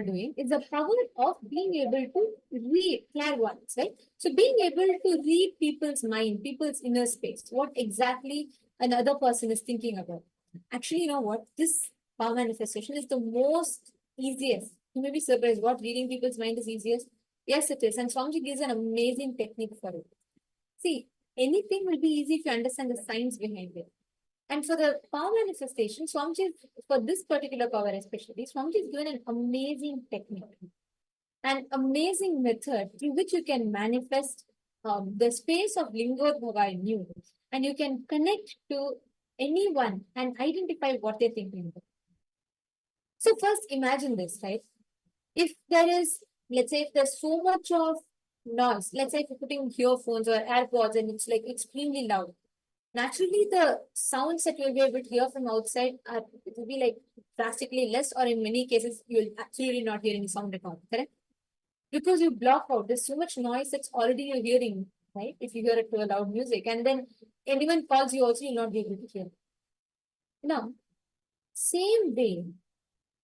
doing is the power of being able to read clairvoyance, right? So being able to read people's mind, people's inner space, what exactly another person is thinking about. Actually, you know what? This power manifestation is the most easiest. You may be surprised what reading people's mind is easiest. Yes, it is. And Swamiji gives an amazing technique for it. See, anything will be easy if you understand the science behind it. And for the power manifestation, Swamiji, for this particular power especially, Swamiji is given an amazing technique, an amazing method through which you can manifest the space of Lingodbhava in you. And you can connect to anyone and identify what they're thinking about. So first imagine this, right? If there is, let's say, if there's so much of noise, let's say if you're putting earphones or AirPods and it's like extremely loud, naturally the sounds that you'll be able to hear from outside it will be like drastically less, or in many cases you'll absolutely not hear any sound at all, correct? Because you block out, there's so much noise that's already you're hearing, right? If you hear it to a loud music, and then anyone calls you also, you'll not be able to hear. Now, same way,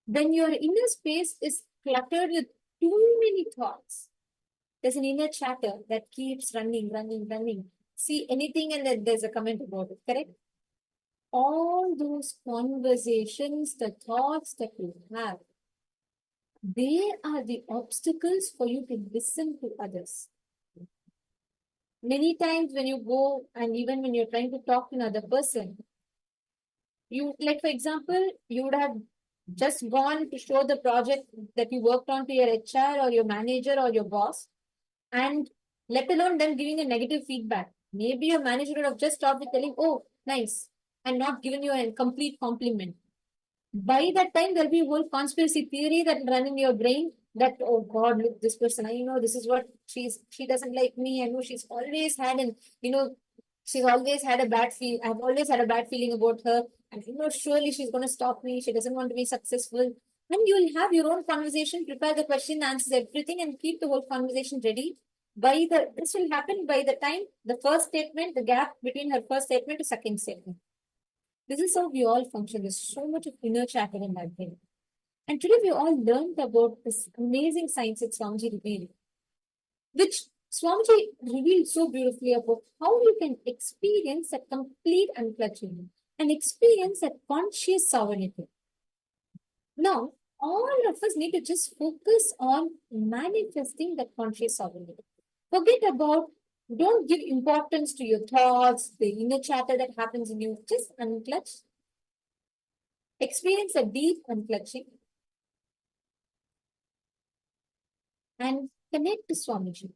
when your inner space is cluttered with too many thoughts, there's an inner chatter that keeps running. See anything and then there's a comment about it, correct? All those conversations, the thoughts that you have, they are the obstacles for you to listen to others. Many times when you go and even when you're trying to talk to another person, you, like for example, you would have just gone to show the project that you worked on to your HR or your manager or your boss, and let alone them giving a negative feedback. Maybe your manager would have just stopped with telling, oh, nice, and not given you a complete compliment. By that time, there'll be a whole conspiracy theory that will run in your brain that, oh God, look, this person, I know this is what she doesn't like me. I know she's always had she's always had a bad feel. I've always had a bad feeling about her. And surely she's going to stop me. She doesn't want to be successful. And you'll have your own conversation, prepare the question, answers everything, and keep the whole conversation ready. This will happen by the time the first statement, the gap between her first statement to second statement. This is how we all function. There's so much of inner chatter in that brain. And today we all learned about this amazing science that Swamiji revealed, which Swamiji revealed so beautifully about how you can experience a complete unclutching and experience a conscious sovereignty. Now, all of us need to just focus on manifesting that conscious sovereignty. Forget about, don't give importance to your thoughts, the inner chatter that happens in you. Just unclutch. Experience a deep unclutching and connect to Swamiji.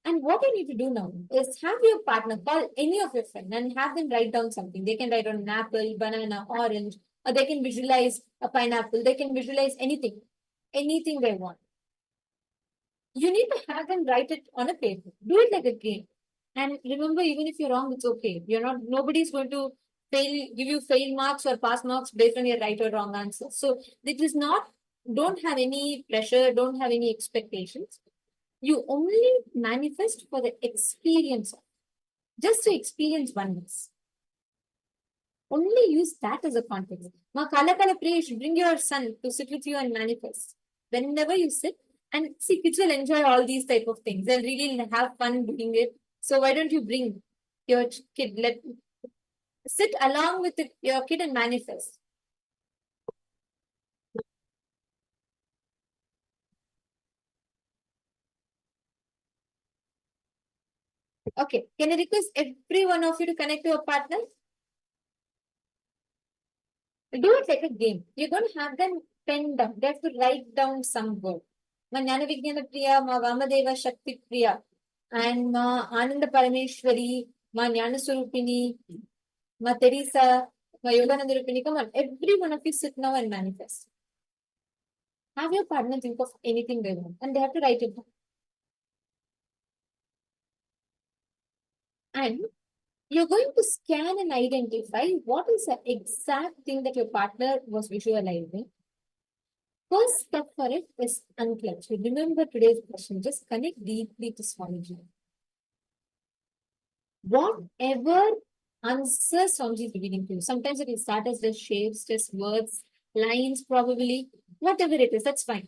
And what you need to do now is have your partner call any of your friends and have them write down something. They can write on an apple, banana, orange, or they can visualize a pineapple. They can visualize anything they want. You need to have them write it on a paper. Do it like a game. And remember, even if you're wrong, it's okay. Nobody's going to give you fail marks or pass marks based on your right or wrong answer. So it is not, don't have any pressure, don't have any expectations. You only manifest for the experience, just to experience oneness. Only use that as a context. Now, Kala Priya, you should bring your son to sit with you and manifest. Whenever you sit, and see, kids will enjoy all these type of things. They'll really have fun doing it. So why don't you bring your kid, sit along with your kid and manifest. Okay, can I request every one of you to connect to your partner? Do it like a game. You're going to have them pen down. They have to write down some word. Ma Jnana Vijnana Priya, ma Vamadeva Shakti Priya, and ma Ananda Parameshwari, ma Jnana Surupini, ma Teresa, ma Yogananda Rupini. Come on, every one of you sit now and manifest. Have your partner think of anything they want, and they have to write it down. And you're going to scan and identify what is the exact thing that your partner was visualizing. First step for it is unclutch. Remember today's question. Just connect deeply to Swamiji. Whatever answers Swamiji is revealing to you. Sometimes it will start as just shapes, just words, lines probably. Whatever it is, that's fine.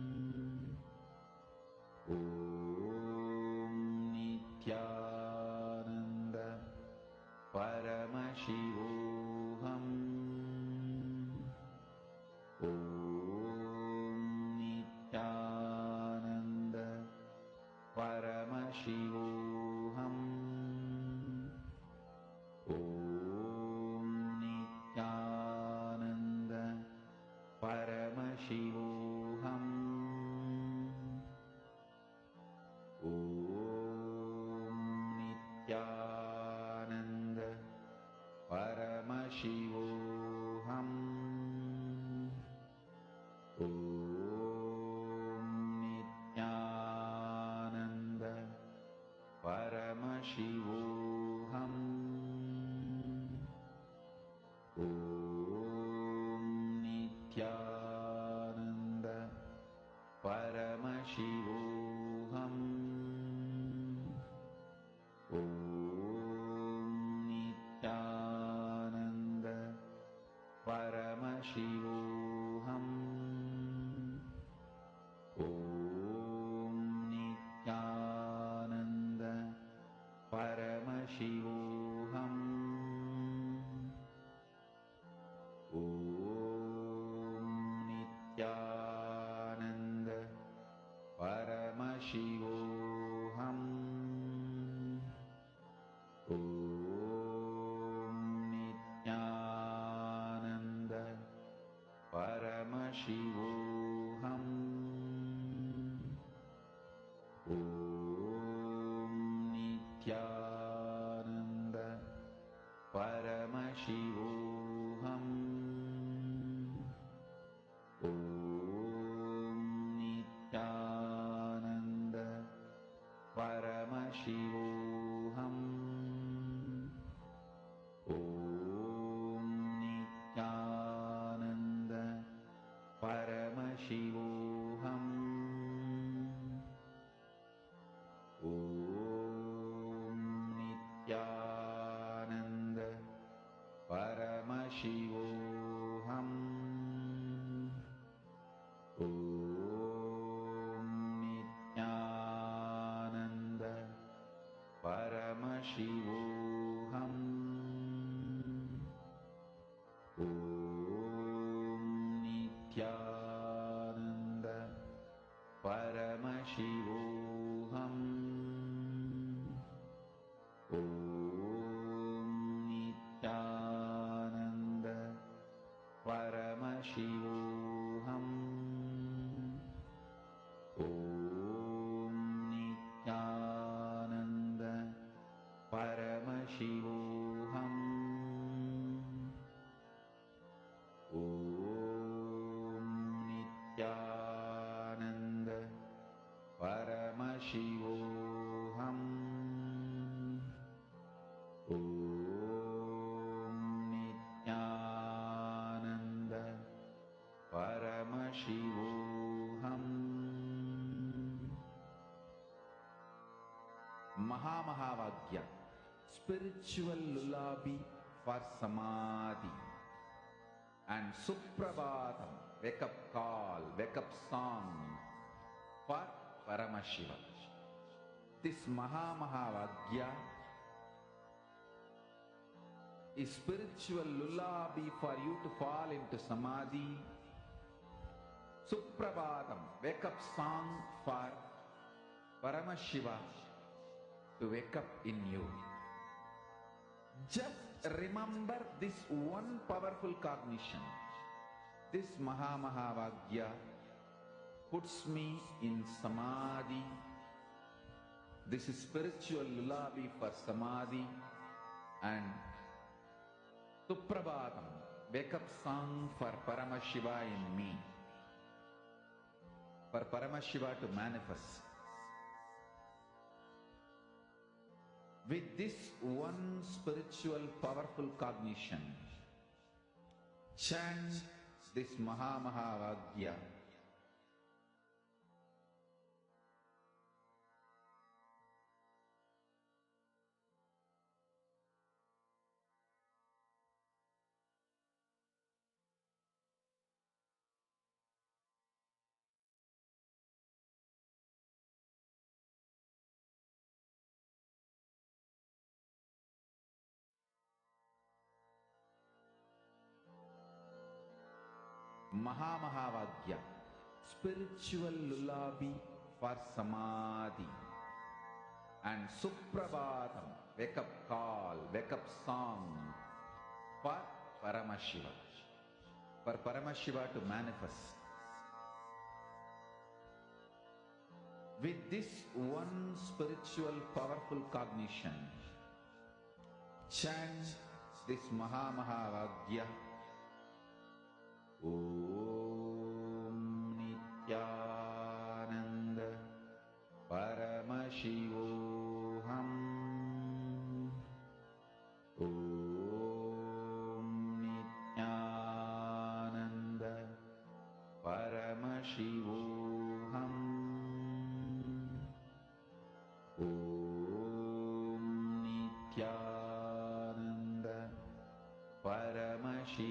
Om Nityananda Paramashivoham Paramashivoham Om Nityananda Paramashivoham Om Nityananda Paramashivoham Om Nityananda Paramashivoham Om Nityananda Paramashivoham Om Nityananda Paramashivoham Om Nityananda Paramashivoham Om Nityananda Paramashivoham Om Nityananda Paramashivoham Om Nityananda Paramashivoham Om Nityananda Paramashivoham Om Nityananda Paramashivoham Om Nityananda Paramashivoham Om Nityananda Paramashivoham Mahamahavagya, spiritual lullaby for samadhi, and Suprabhatam, wake up call, wake up song for Paramashiva. This Mahamahavagya is spiritual lullaby for you to fall into samadhi. Suprabhatam, wake up song for Paramashiva to wake up in you. Just remember this one powerful cognition. This Mahamahavagya puts me in samadhi. This is spiritual lullaby for samadhi, and Suprabhatam, wake up song for Paramashiva in me, for Paramashiva to manifest. With this one spiritual powerful cognition, chant this Mahamahavagya. Mahamahavagya, spiritual lullaby for samadhi, and Suprabhatam, wake up call, wake up song for Paramashiva, for Paramashiva to manifest. With this one spiritual powerful cognition, chant this Mahamahavagya. Om Nityananda Paramashivoham Om Nityananda Paramashivoham Om Nityananda Paramashivoham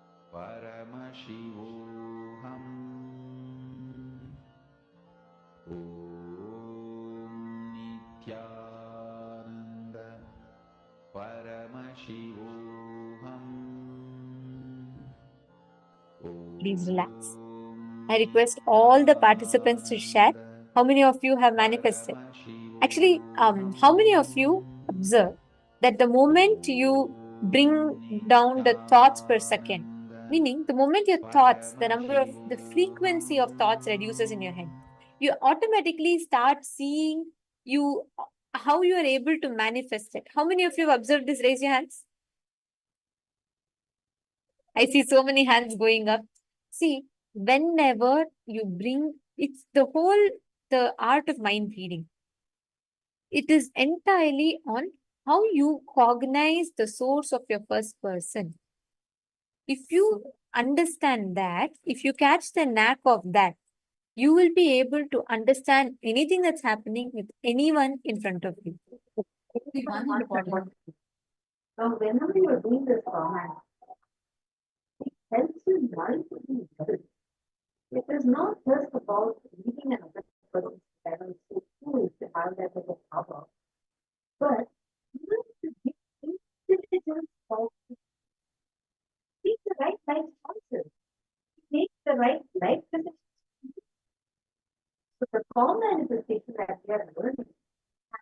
Please relax. I request all the participants to share how many of you have manifested. Actually, how many of you observe that the moment you bring down the thoughts per second, meaning the moment your thoughts, the frequency of thoughts reduces in your head, you automatically start seeing you how you are able to manifest it. How many of you have observed this? Raise your hands. I see so many hands going up. See, whenever you bring, it's the art of mind reading. It is entirely on how you cognize the source of your first person. If you understand that, if you catch the knack of that, you will be able to understand anything that's happening with anyone in front of you. Now, whenever you're doing this format, it helps you mind to be well. It is not just about reading another person's level, so cool to have that as a power, but even to give intelligence of make the right life choices, make the right life decisions. So the form manifestation that we are learning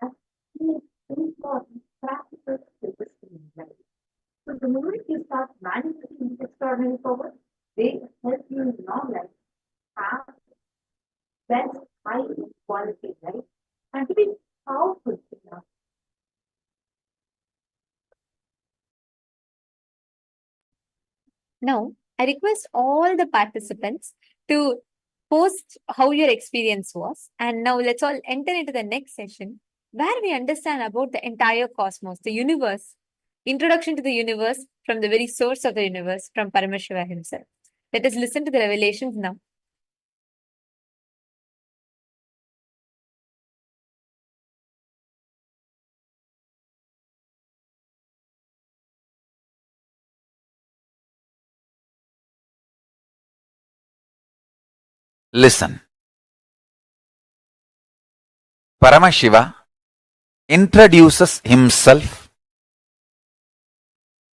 has two important practical skills in life. So the moment you start manifesting this extraordinary power, they help you in your life have best high quality life and to be powerful enough. Now, I request all the participants to post how your experience was. And now let's all enter into the next session where we understand about the entire cosmos, the universe, introduction to the universe from the very source of the universe, from Paramashiva himself. Let us listen to the revelations now. Listen. Paramashiva introduces himself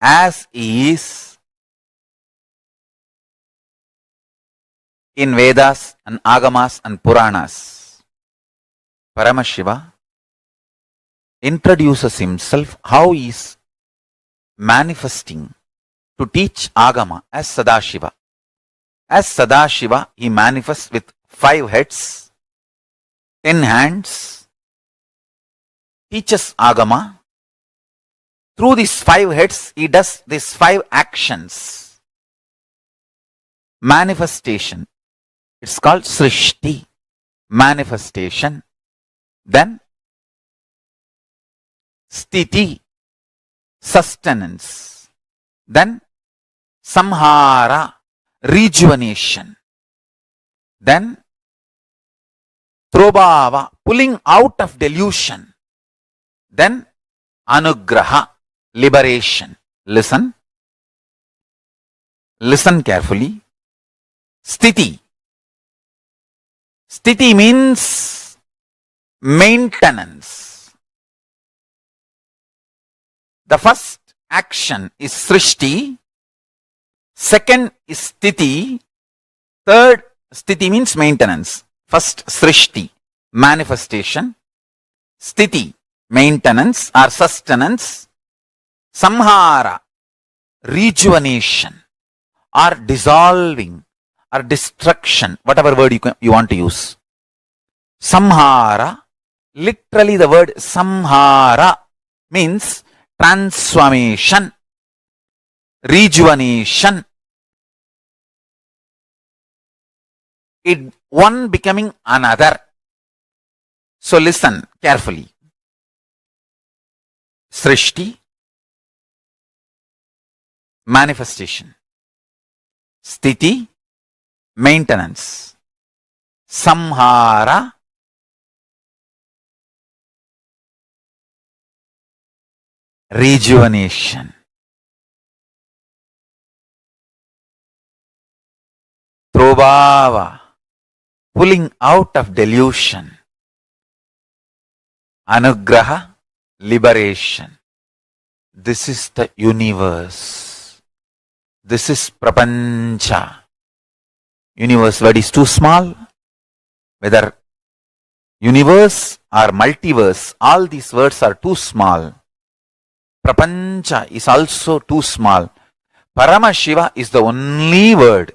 as he is in Vedas and Agamas and Puranas. Paramashiva introduces himself how he is manifesting to teach Agama as Sadashiva. As Sadashiva, he manifests with 5 heads, 10 hands, teaches Agama. Through these 5 heads, he does these 5 actions. Manifestation. It's called Srishti. Manifestation. Then Sthiti. Sustenance. Then Samhara. Rejuvenation. Then Trobhava. Pulling out of delusion. Then Anugraha. Liberation. Listen. Listen carefully. Sthiti. Sthiti means maintenance. The first action is Srishti. Second is Sthiti. Third, Sthiti means maintenance. First, Srishti, manifestation. Sthiti, maintenance or sustenance. Samhara, rejuvenation or dissolving or destruction, whatever word you want to use. Samhara, literally the word samhara means transformation, rejuvenation. It one becoming another. So listen carefully. Srishti, manifestation. Sthiti, maintenance. Samhara, rejuvenation. Trobhava, pulling out of delusion. Anugraha, liberation. This is the universe. This is prapancha. Universe word is too small. Whether universe or multiverse, all these words are too small. Prapancha is also too small. Paramashiva is the only word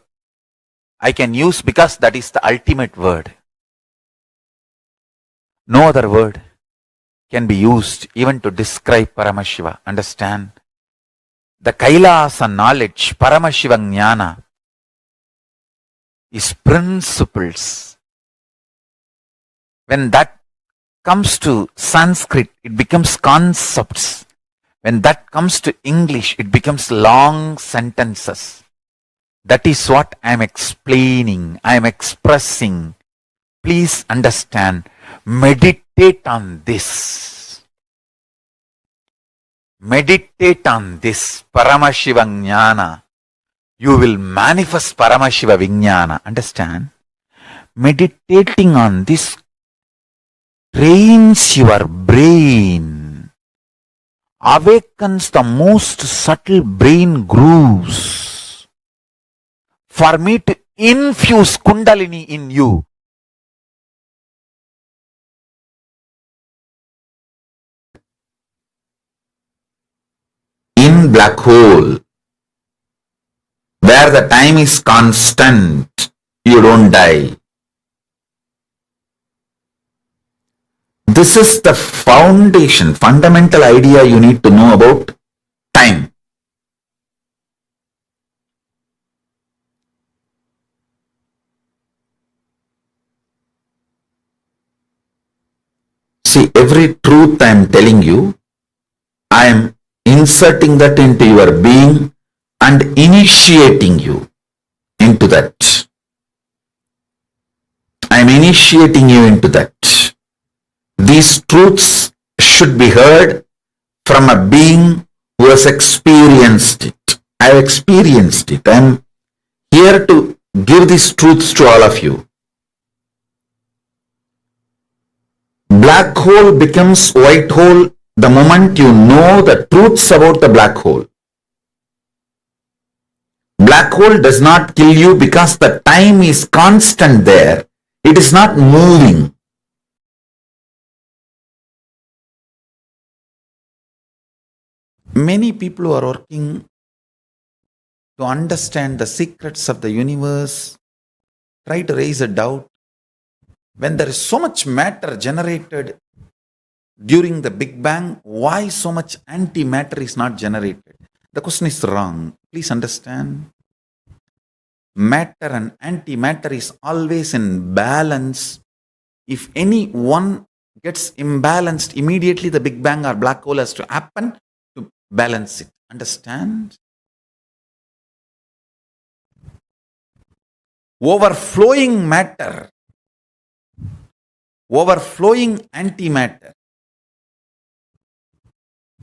I can use because that is the ultimate word. No other word can be used even to describe Paramashiva. Understand? The Kailasa knowledge, Paramashiva Jnana, is principles. When that comes to Sanskrit, it becomes concepts. When that comes to English, it becomes long sentences. That is what I am explaining, I am expressing. Please understand. Meditate on this. Meditate on this Paramashiva Jnana. You will manifest Paramashiva Vijnana. Understand? Meditating on this trains your brain, awakens the most subtle brain grooves for me to infuse Kundalini in you. In black hole, where the time is constant, you don't die. This is the foundation, fundamental idea you need to know about time. See, every truth I am telling you, I am inserting that into your being and initiating you into that. I am initiating you into that. These truths should be heard from a being who has experienced it. I have experienced it. I am here to give these truths to all of you. Black hole becomes white hole the moment you know the truths about the black hole. Black hole does not kill you because the time is constant there. It is not moving. Many people who are working to understand the secrets of the universe try to raise a doubt. When there is so much matter generated during the Big Bang, why so much antimatter is not generated? The question is wrong. Please understand. Matter and antimatter is always in balance. If any one gets imbalanced, immediately the Big Bang or black hole has to happen to balance it. Understand? Overflowing matter, overflowing antimatter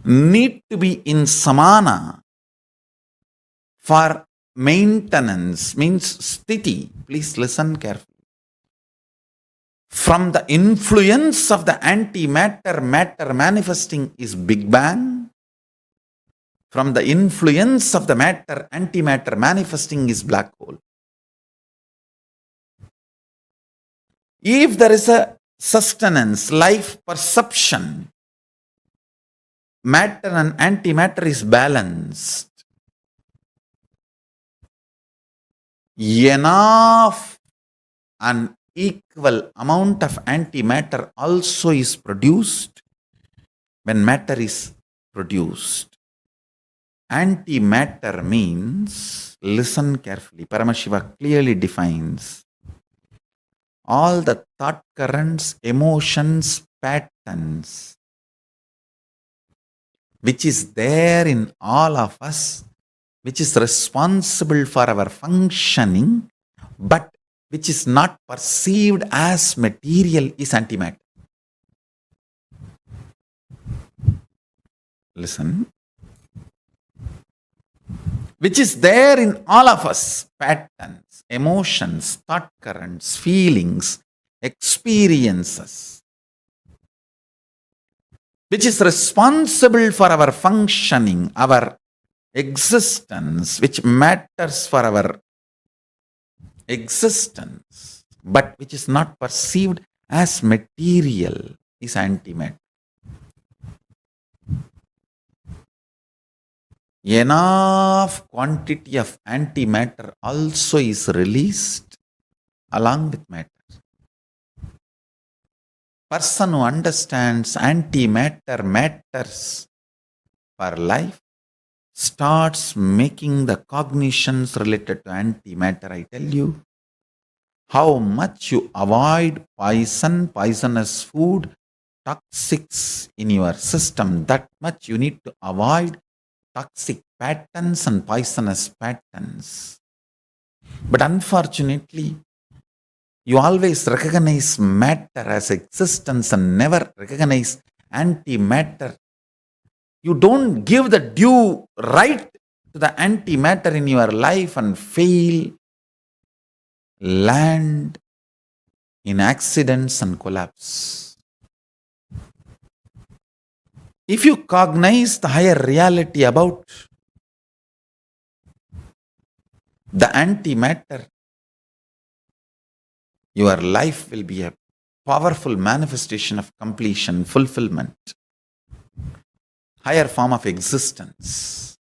need to be in samana for maintenance, means sthiti. Please listen carefully. From the influence of the antimatter, matter manifesting is Big Bang. From the influence of the matter, antimatter manifesting is black hole. If there is a sustenance, life perception, matter and antimatter is balanced, enough and equal amount of antimatter also is produced when matter is produced. Antimatter means, listen carefully, Paramashiva clearly defines all the thought currents, emotions, patterns, which is there in all of us, which is responsible for our functioning, but which is not perceived as material, is antimatter. Listen. Which is there in all of us, patterns, emotions, thought currents, feelings, experiences. which is responsible for our functioning, our existence, which matters for our existence, but which is not perceived as material, is antimatter. Enough quantity of antimatter also is released along with matter. Person who understands antimatter matters for life starts making the cognitions related to antimatter. I tell you, how much you avoid poison, poisonous food, toxics in your system, that much you need to avoid toxic patterns and poisonous patterns. But unfortunately, you always recognize matter as existence and never recognize antimatter. You don't give the due right to the antimatter in your life and fail, land in accidents and collapse. If you cognize the higher reality about the antimatter, your life will be a powerful manifestation of completion, fulfillment, higher form of existence.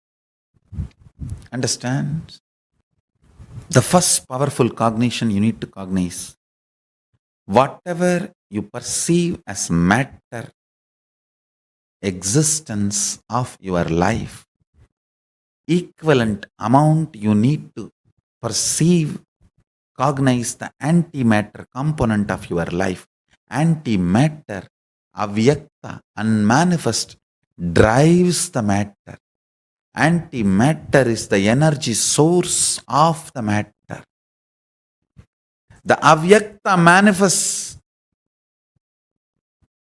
Understand? The first powerful cognition you need to cognize, whatever you perceive as matter, existence of your life, equivalent amount you need to perceive, cognize the antimatter component of your life. Antimatter, avyakta, unmanifest, drives the matter. Antimatter is the energy source of the matter. The avyakta manifests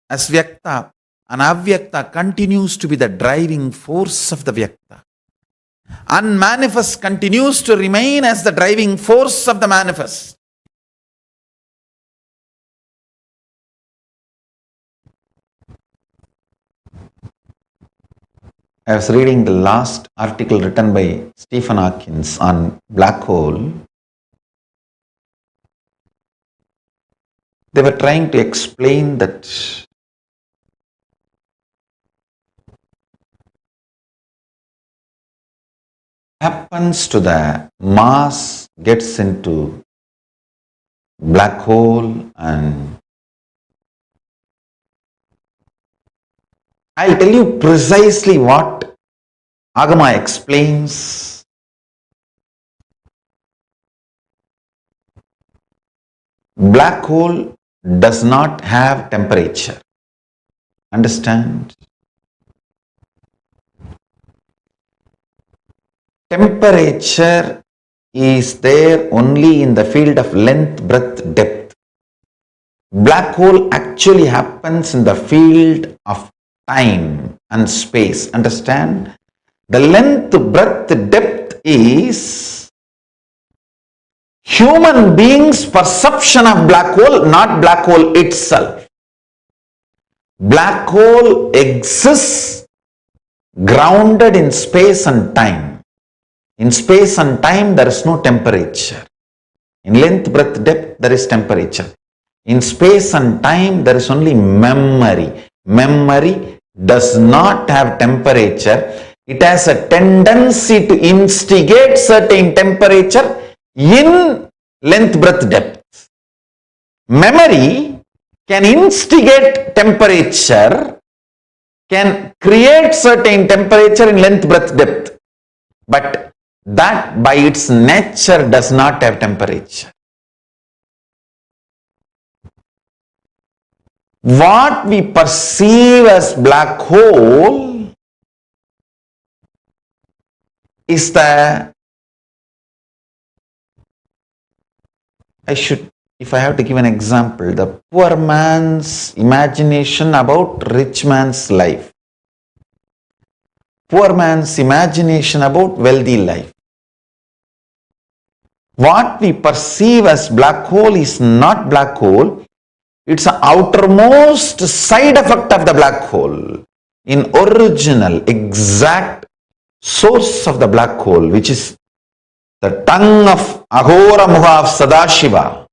as vyakta, and avyakta continues to be the driving force of the vyakta. Unmanifest continues to remain as the driving force of the manifest. I was reading the last article written by Stephen Hawking on black hole. They were trying to explain that happens to the mass gets into black hole, and I'll tell you precisely what Agama explains. Black hole does not have temperature. Understand? Temperature is there only in the field of length, breadth, depth. Black hole actually happens in the field of time and space. Understand? The length, breadth, depth is human beings' perception of black hole, not black hole itself. Black hole exists grounded in space and time. In space and time, there is no temperature. In length, breadth, depth, there is temperature. In space and time, there is only memory. Memory does not have temperature. It has a tendency to instigate certain temperature in length, breadth, depth. Memory can instigate temperature, can create certain temperature in length, breadth, depth. But that by its nature does not have temperature. What we perceive as black hole is if I have to give an example, the poor man's imagination about rich man's life. Poor man's imagination about wealthy life. What we perceive as black hole is not black hole. It's the outermost side effect of the black hole. In original, exact source of the black hole, which is the tongue of Aghora Muha of Sadashiva,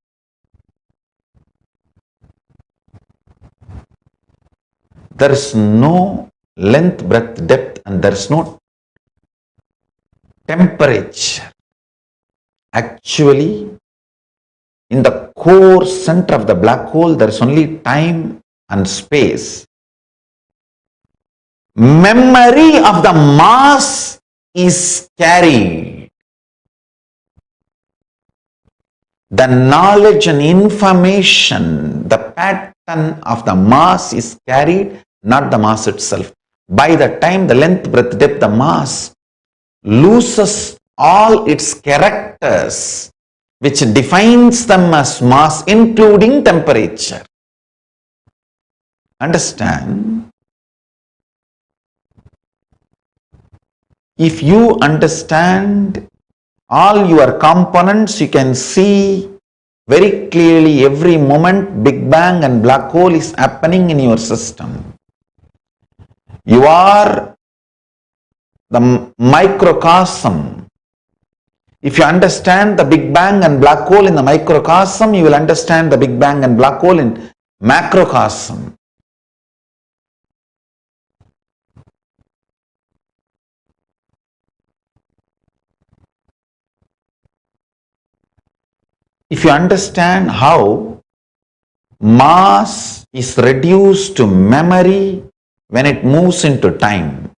there is no length, breadth, depth, and there is no temperature. Actually, in the core center of the black hole, there is only time and space. Memory of the mass is carried. The knowledge and information, the pattern of the mass is carried, not the mass itself. By the time the length, breadth, depth, the mass loses all its characters, which defines them as mass, including temperature. Understand? If you understand all your components, you can see very clearly every moment Big Bang and black hole is happening in your system. You are the microcosm. If you understand the Big Bang and black hole in the microcosm, you will understand the Big Bang and black hole in macrocosm. If you understand how mass is reduced to memory when it moves into time,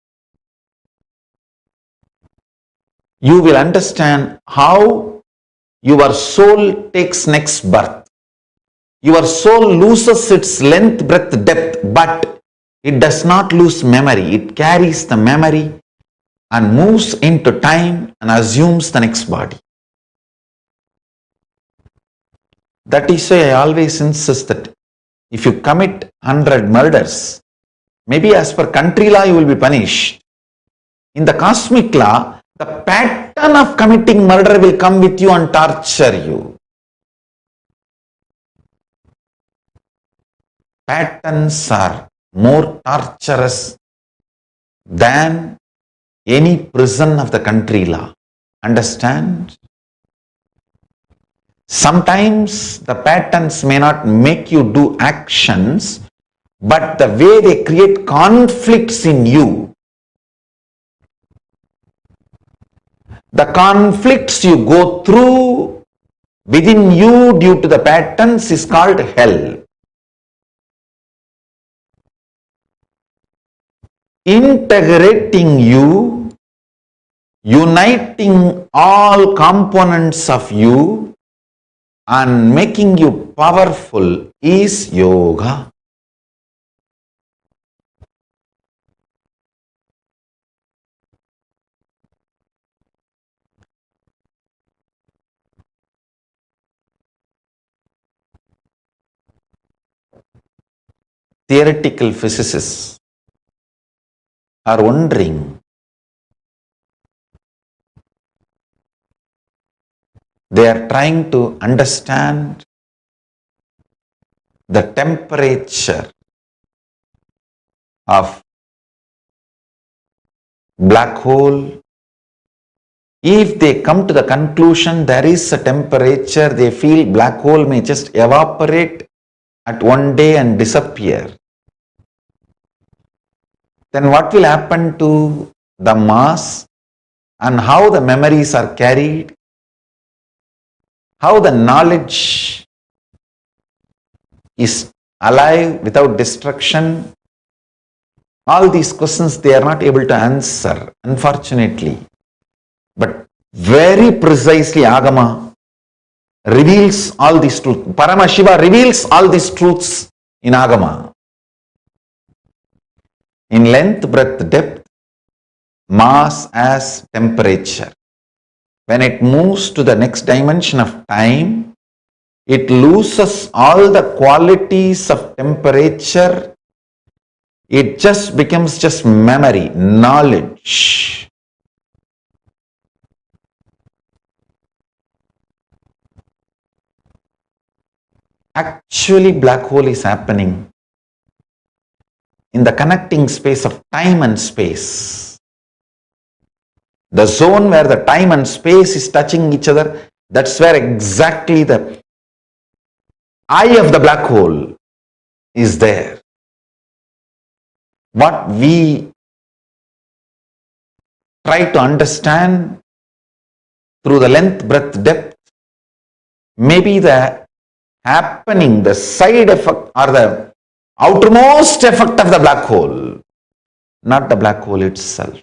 you will understand how your soul takes next birth. Your soul loses its length, breadth, depth, but it does not lose memory. It carries the memory and moves into time and assumes the next body. That is why I always insist that if you commit 100 murders, maybe as per country law you will be punished. In the cosmic law, the pattern of committing murder will come with you and torture you. Patterns are more torturous than any prison of the country law. Understand? Sometimes the patterns may not make you do actions, but the way they create conflicts in you, the conflicts you go through within you due to the patterns is called hell. Integrating you, uniting all components of you, and making you powerful is yoga. Theoretical physicists are wondering, they are trying to understand the temperature of black hole. If they come to the conclusion there is a temperature, they feel black hole may just evaporate at one day and disappear. Then what will happen to the mass and how the memories are carried? How the knowledge is alive without destruction? All these questions they are not able to answer, unfortunately. But very precisely Agama reveals all these truths. Paramashiva reveals all these truths in Agama. In length, breadth, depth, mass as temperature. When it moves to the next dimension of time, it loses all the qualities of temperature. It just becomes just memory, knowledge. Actual actually black hole is happening in the connecting space of time and space. The zone where the time and space is touching each other, that's where exactly the eye of the black hole is there. What we try to understand through the length, breadth, depth, maybe the happening, the side effect or the outermost effect of the black hole, not the black hole itself.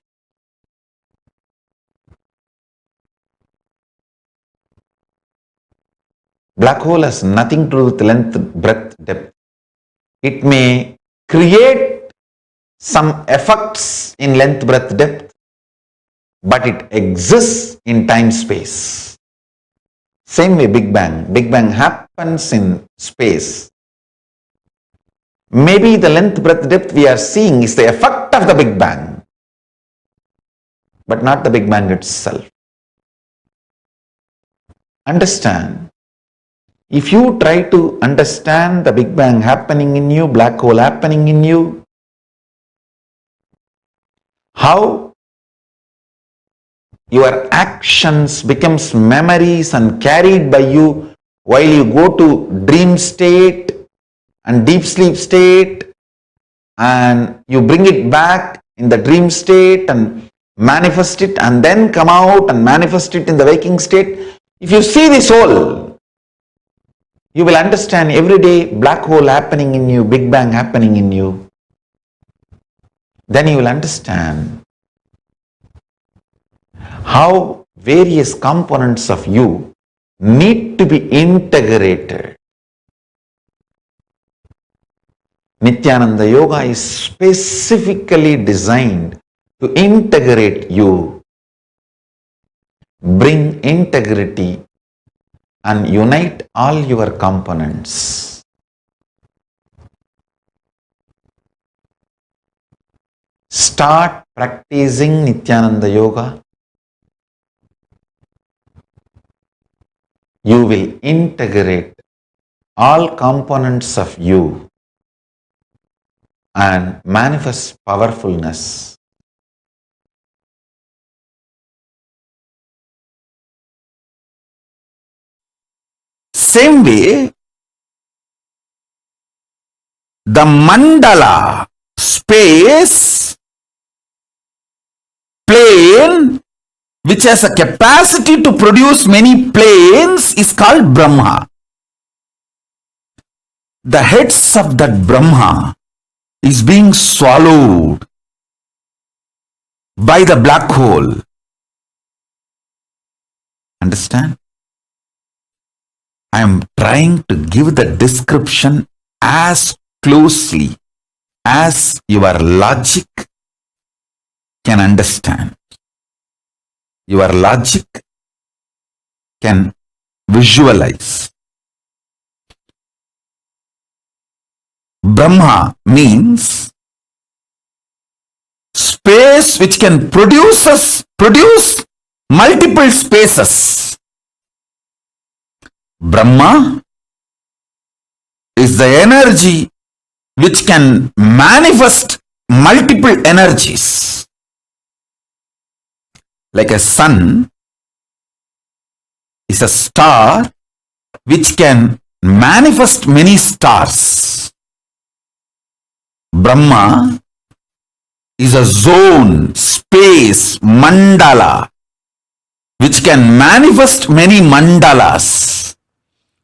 Black hole has nothing to do with length, breadth, depth. It may create some effects in length, breadth, depth, but it exists in time, space. Same way Big Bang. Big Bang happens in space. Maybe the length, breadth, depth we are seeing is the effect of the Big Bang, but not the Big Bang itself. Understand? If you try to understand the Big Bang happening in you, black hole happening in you, how your actions becomes memories and carried by you while you go to dream state and deep sleep state, and you bring it back in the dream state and manifest it and then come out and manifest it in the waking state. If you see this whole, you will understand every day black hole happening in you, Big Bang happening in you. Then you will understand how various components of you need to be integrated. Nityananda Yoga is specifically designed to integrate you, bring integrity and unite all your components. Start practicing Nityananda Yoga. You will integrate all components of you and manifest powerfulness. Same way, the mandala space plane which has a capacity to produce many planes is called Brahma. The heads of that Brahma is being swallowed by the black hole. Understand? I am trying to give the description as closely as your logic can understand. Your logic can visualize. Brahma means space which can produce multiple spaces. Brahma is the energy which can manifest multiple energies. Like a sun is a star which can manifest many stars. Brahma is a zone, space, mandala which can manifest many mandalas,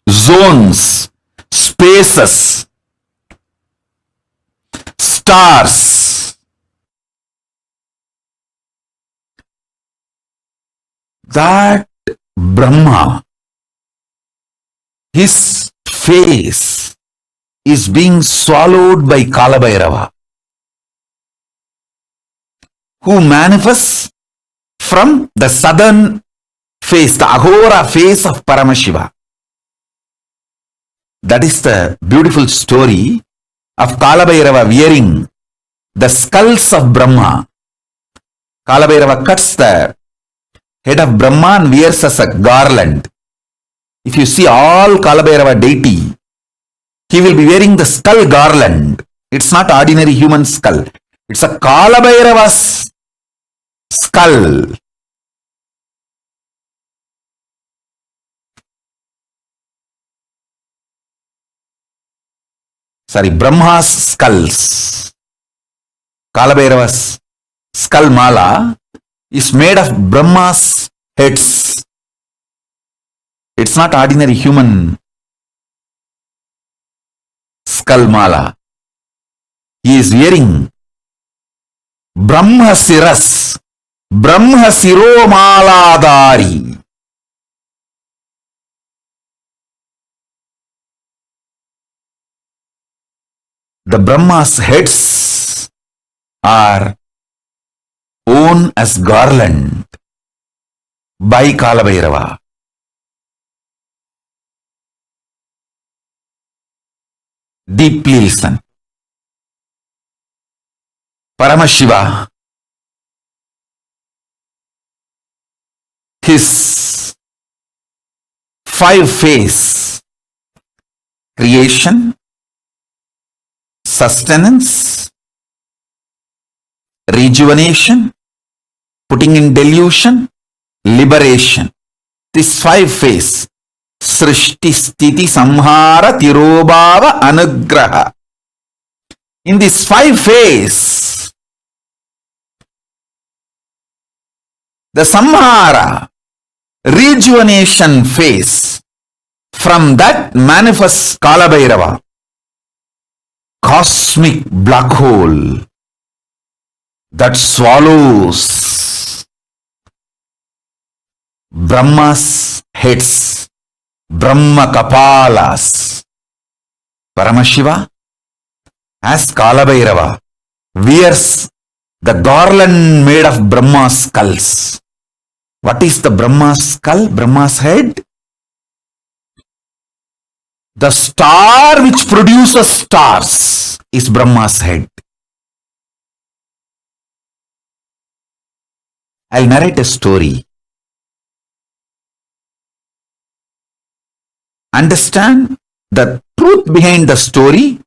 zones, spaces, stars. That Brahma, his face is being swallowed by Kalabhairava, who manifests from the southern face, the Ahora face of Paramashiva. That is the beautiful story of Kalabhairava wearing the skulls of Brahma. Kalabhairava cuts the head of Brahma and wears as a garland. If you see all Kalabhairava deity, He will be wearing the skull garland. It's not ordinary human skull. It's a Kalabhairava's skull. Sorry, Brahma's skulls. Kalabhairava's skull mala is made of Brahma's heads. It's not ordinary human skull mala. He is wearing Brahma Siras, Brahma Siro Maladari. The Brahma's heads are worn as garland by Kalabhairava. Deeply listen. Paramashiva, his 5-phase creation, sustenance, rejuvenation, putting in delusion, liberation. This 5-phase, Srishti Sthiti Samhara Tirobhava Anugraha. In this 5-phase, the Samhara, rejuvenation phase, from that manifests Kalabhairava, cosmic black hole that swallows Brahma's heads, Brahma Kapalas. Paramashiva, as Kalabhairava, wears the garland made of Brahma's skulls. What is the Brahma's skull, Brahma's head? The star which produces stars is Brahma's head. I'll narrate a story. Understand the truth behind the story.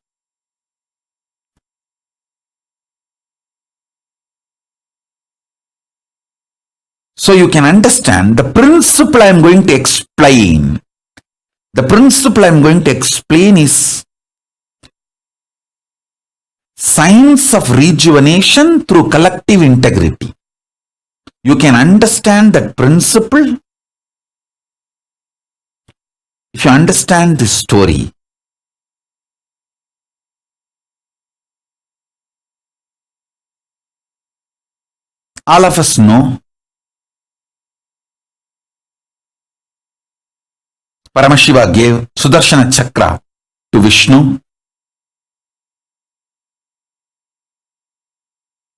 So you can understand the principle I am going to explain. The principle I am going to explain is science of rejuvenation through collective integrity. You can understand that principle if you understand this story. All of us know Paramashiva gave Sudarshana Chakra to Vishnu.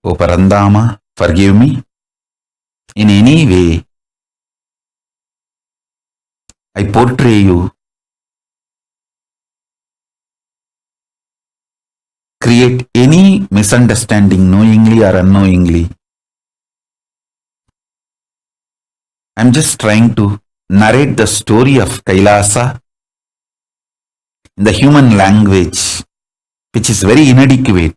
O Parandama, forgive me. In any way, I portray you, create any misunderstanding knowingly or unknowingly. I'm just trying to narrate the story of Kailasa in the human language, which is very inadequate.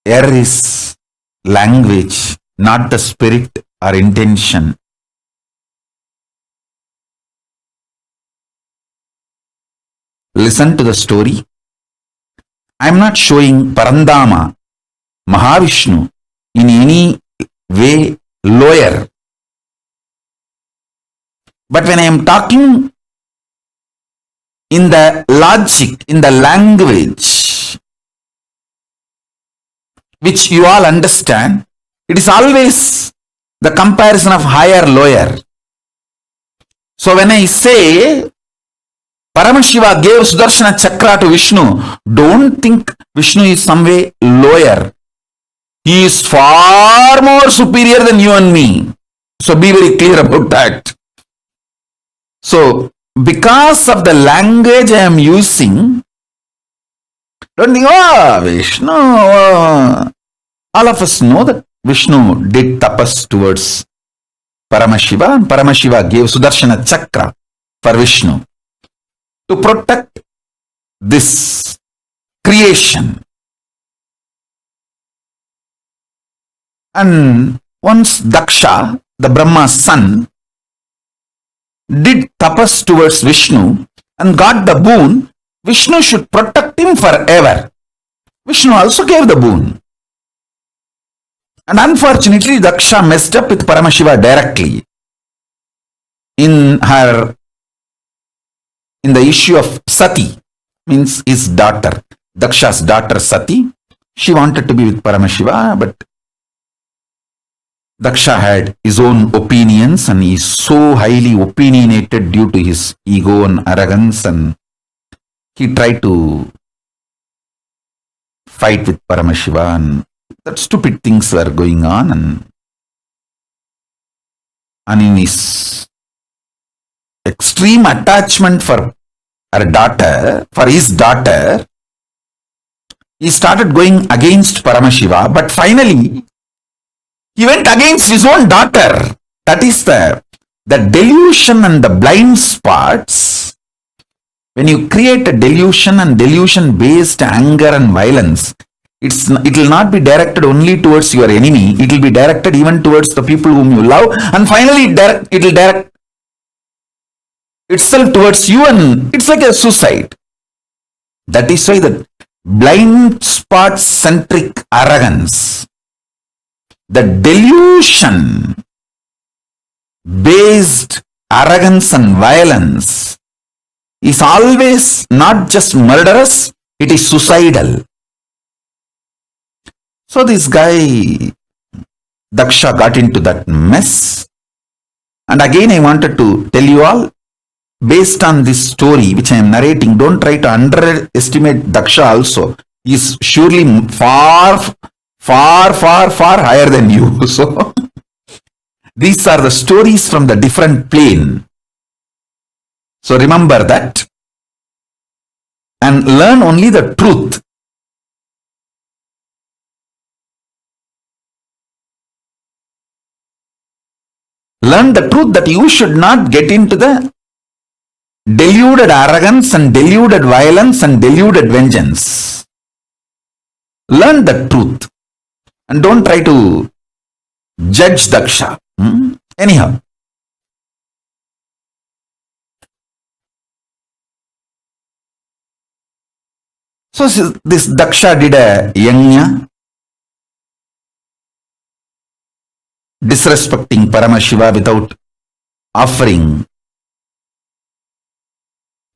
Air is language, not the spirit or intention. Listen to the story. I am not showing Parandama, Mahavishnu, in any way lower. But when I am talking in the logic, in the language, which you all understand, it is always the comparison of higher, lower. So when I say Paramashiva gave Sudarshana Chakra to Vishnu, don't think Vishnu is some way lower. He is far more superior than you and me. So be very clear about that. So because of the language I am using, don't think, oh, Vishnu. All of us know that Vishnu did tapas towards Paramashiva, and Paramashiva gave Sudarshana Chakra for Vishnu to protect this creation. And once Daksha, the Brahma's son, did tapas towards Vishnu and got the boon, Vishnu should protect him forever. Vishnu also gave the boon. And unfortunately, Daksha messed up with Paramashiva directly in the issue of Sati, means his daughter, Daksha's daughter Sati. She wanted to be with Paramashiva, but Daksha had his own opinions and he is so highly opinionated due to his ego and arrogance, and he tried to fight with Paramashiva, and that stupid things were going on, and in his extreme attachment for his daughter, he started going against Paramashiva, but finally he went against his own daughter. That is the delusion and the blind spots. When you create a delusion and delusion-based anger and violence, it will not be directed only towards your enemy. It will be directed even towards the people whom you love, and finally it will direct itself towards you, and it's like a suicide. That is why the blind spot centric arrogance, the delusion based arrogance and violence is always not just murderous, it is suicidal. So this guy Daksha got into that mess, and again I wanted to tell you all, based on this story which I am narrating, don't try to underestimate Daksha also. He is surely far higher than you. So these are the stories from the different plane. So remember that and learn only the truth. Learn the truth that you should not get into the deluded arrogance and deluded violence and deluded vengeance. Learn the truth and don't try to judge Daksha. Anyhow. So this Daksha did a yajna, disrespecting Paramashiva without offering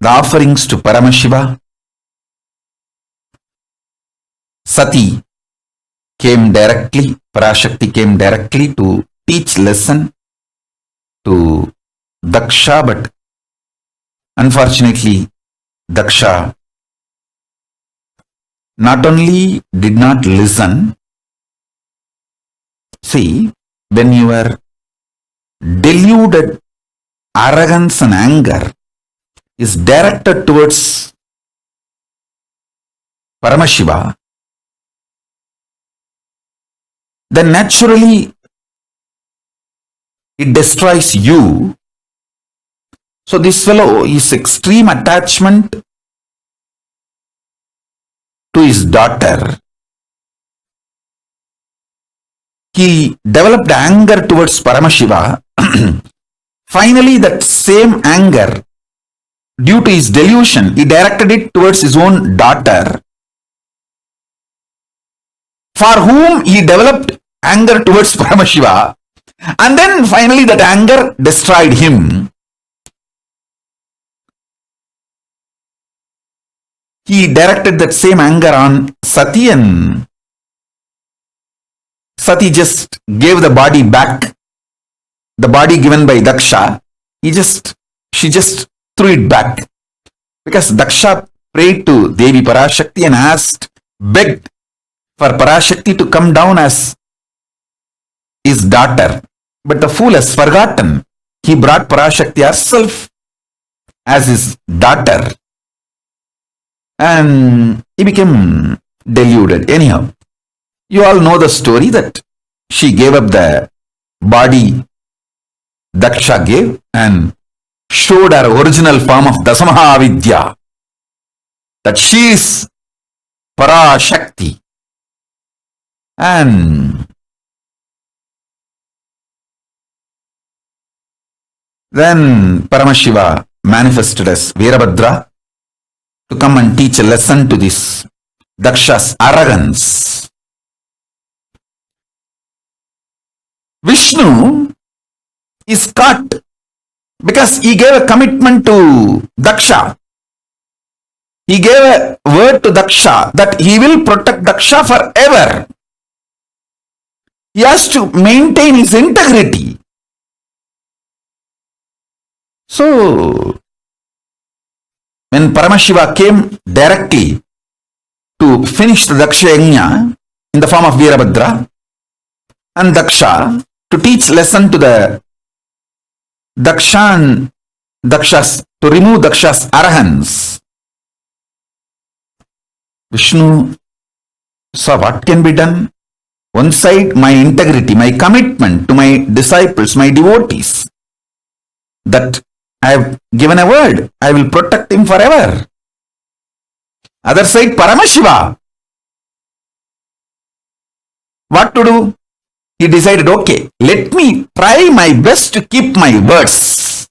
the offerings to Paramashiva. Sati came directly, Parashakti came directly to teach lesson to Daksha, but unfortunately Daksha not only did not listen. See, when your deluded arrogance and anger is directed towards Paramashiva, then naturally it destroys you. So this fellow, his extreme attachment to his daughter, he developed anger towards Paramashiva. Finally, that same anger, due to his delusion, he directed it towards his own daughter, for whom he developed anger towards Paramashiva, and then finally that anger destroyed him. He directed that same anger on Sati, and Sati just gave the body back, the body given by Daksha. She just threw it back, because Daksha prayed to Devi Parashakti and begged for Parashakti to come down as his daughter. But the fool has forgotten. He brought Parashakti herself as his daughter, and he became deluded. Anyhow, you all know the story that she gave up the body Daksha gave and showed her original form of Dasamahavidya, that she is Parashakti. And then Paramashiva manifested as Veerabhadra to come and teach a lesson to this Daksha's arrogance. Vishnu is caught because he gave a commitment to Daksha. He gave a word to Daksha that he will protect Daksha forever. He has to maintain his integrity. So, when Paramashiva came directly to finish the Daksha Yajna in the form of Veerabhadra and Daksha to teach lesson to the Daksha and Daksha's, to remove Daksha's arrogance, Vishnu saw what can be done. One side, my integrity, my commitment to my disciples, my devotees, that I have given a word, I will protect him forever. Other side, Paramashiva. What to do? He decided, okay, let me try my best to keep my words.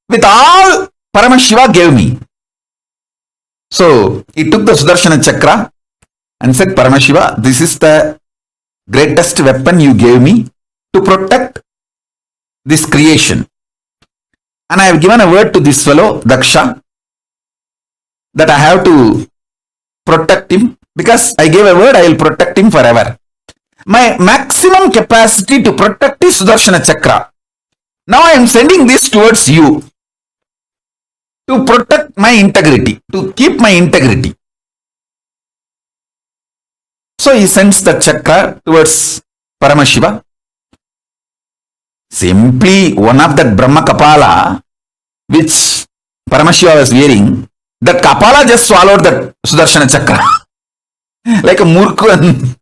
With all Paramashiva gave me. So, he took the Sudarshana Chakra and said, Paramashiva, this is the greatest weapon you gave me to protect this creation. And I have given a word to this fellow, Daksha, that I have to protect him. Because I gave a word, I will protect him forever. My maximum capacity to protect is Sudarshana Chakra. Now I am sending this towards you to protect my integrity, to keep my integrity. So he sends the chakra towards Paramashiva. Simply one of that Brahma Kapala, which Paramashiva was wearing, that Kapala just swallowed that Sudarshana Chakra. Like a murku. And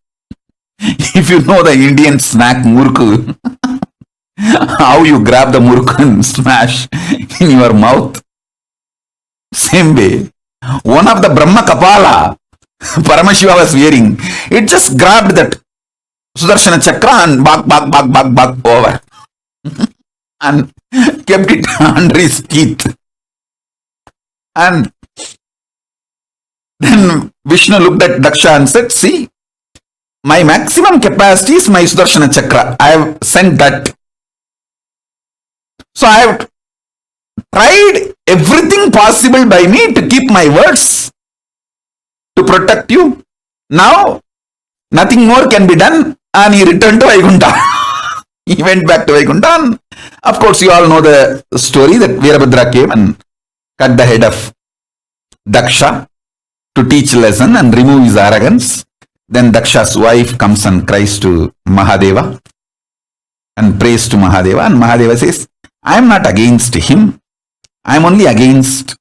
if you know the Indian snack murku, how you grab the murku and smash in your mouth. Same way, one of the Brahma Kapala Paramashiva was wearing, it just grabbed that Sudarshana Chakra and bak over and kept it under his teeth. And then Vishnu looked at Daksha and said, see, my maximum capacity is my Sudarshana Chakra. I have sent that. So I have tried everything possible by me to keep my words, to protect you. Now, nothing more can be done, and he returned to Vaikuntha. He went back to Vaikuntha, and of course, you all know the story that Veerabhadra came and cut the head of Daksha to teach a lesson and remove his arrogance. Then Daksha's wife comes and cries to Mahadeva and prays to Mahadeva, and Mahadeva says, I am not against him. I am only against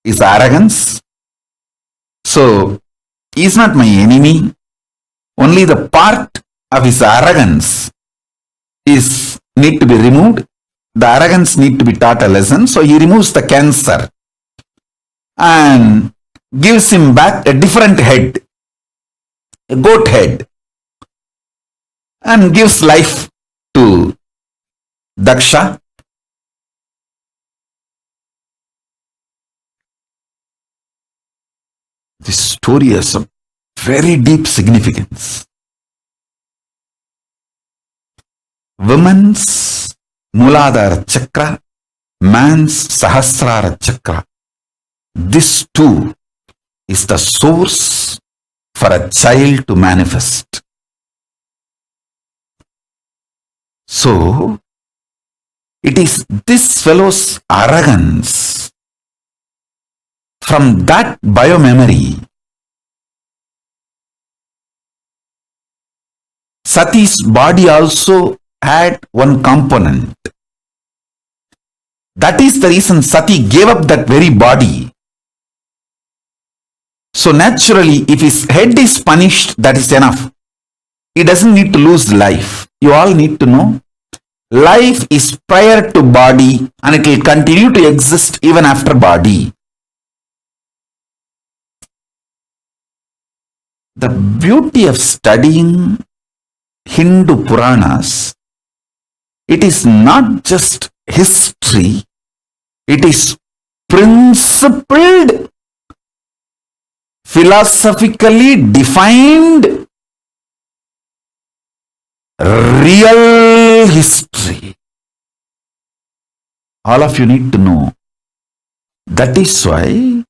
his arrogance. So, he is not my enemy. Only the part of his arrogance is need to be removed. The arrogance need to be taught a lesson. So, he removes the cancer and gives him back a different head, a goat head, and gives life to Daksha. This story has a very deep significance. Woman's Muladhara Chakra, man's Sahasrara Chakra. This too is the source for a child to manifest. So, it is this fellow's arrogance, from that biomemory, Sati's body also had one component. That is the reason Sati gave up that very body. So naturally, if his head is punished, that is enough. He doesn't need to lose life. You all need to know, Life is prior to body and it will continue to exist even after body. The beauty of studying Hindu Puranas, it is not just history, it is principled, philosophically defined, real history. All of you need to know. That is why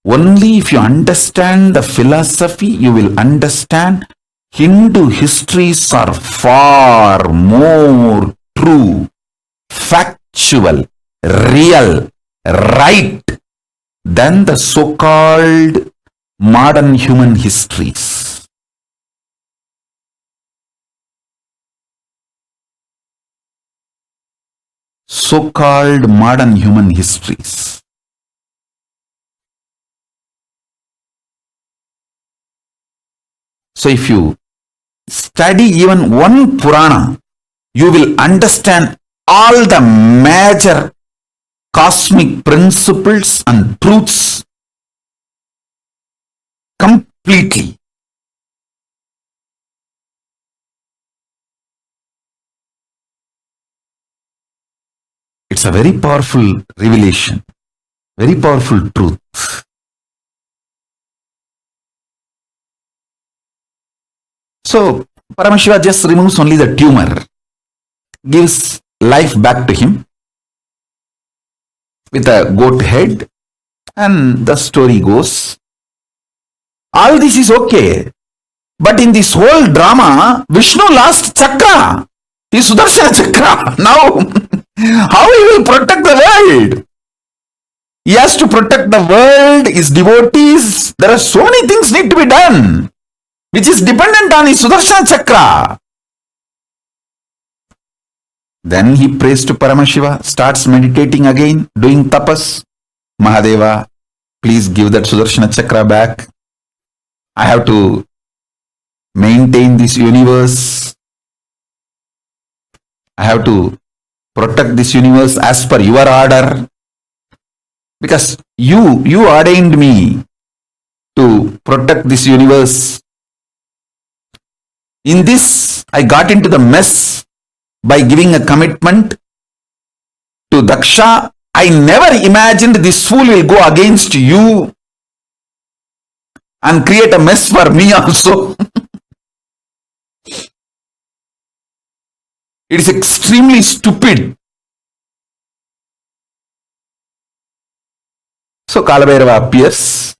only if you understand the philosophy, you will understand Hindu histories are far more true, factual, real, right than the so-called modern human histories. So-called modern human histories. So if you study even one Purana, you will understand all the major cosmic principles and truths completely. It's a very powerful revelation, very powerful truth. So Paramashiva just removes only the tumor, gives life back to him with a goat head, and the story goes. All this is okay, but in this whole drama, Vishnu lost chakra, his Sudarshana chakra. Now, how he will protect the world? He has to protect the world, his devotees. There are so many things need to be done, which is dependent on his Sudarshana chakra. Then he prays to Paramashiva, starts meditating again, doing tapas. Mahadeva, please give that Sudarshana chakra back. I have to maintain this universe. I have to protect this universe as per your order. Because you ordained me to protect this universe. In this, I got into the mess by giving a commitment to Daksha. I never imagined this fool will go against you and create a mess for me also. It is extremely stupid. So Kalabhairava appears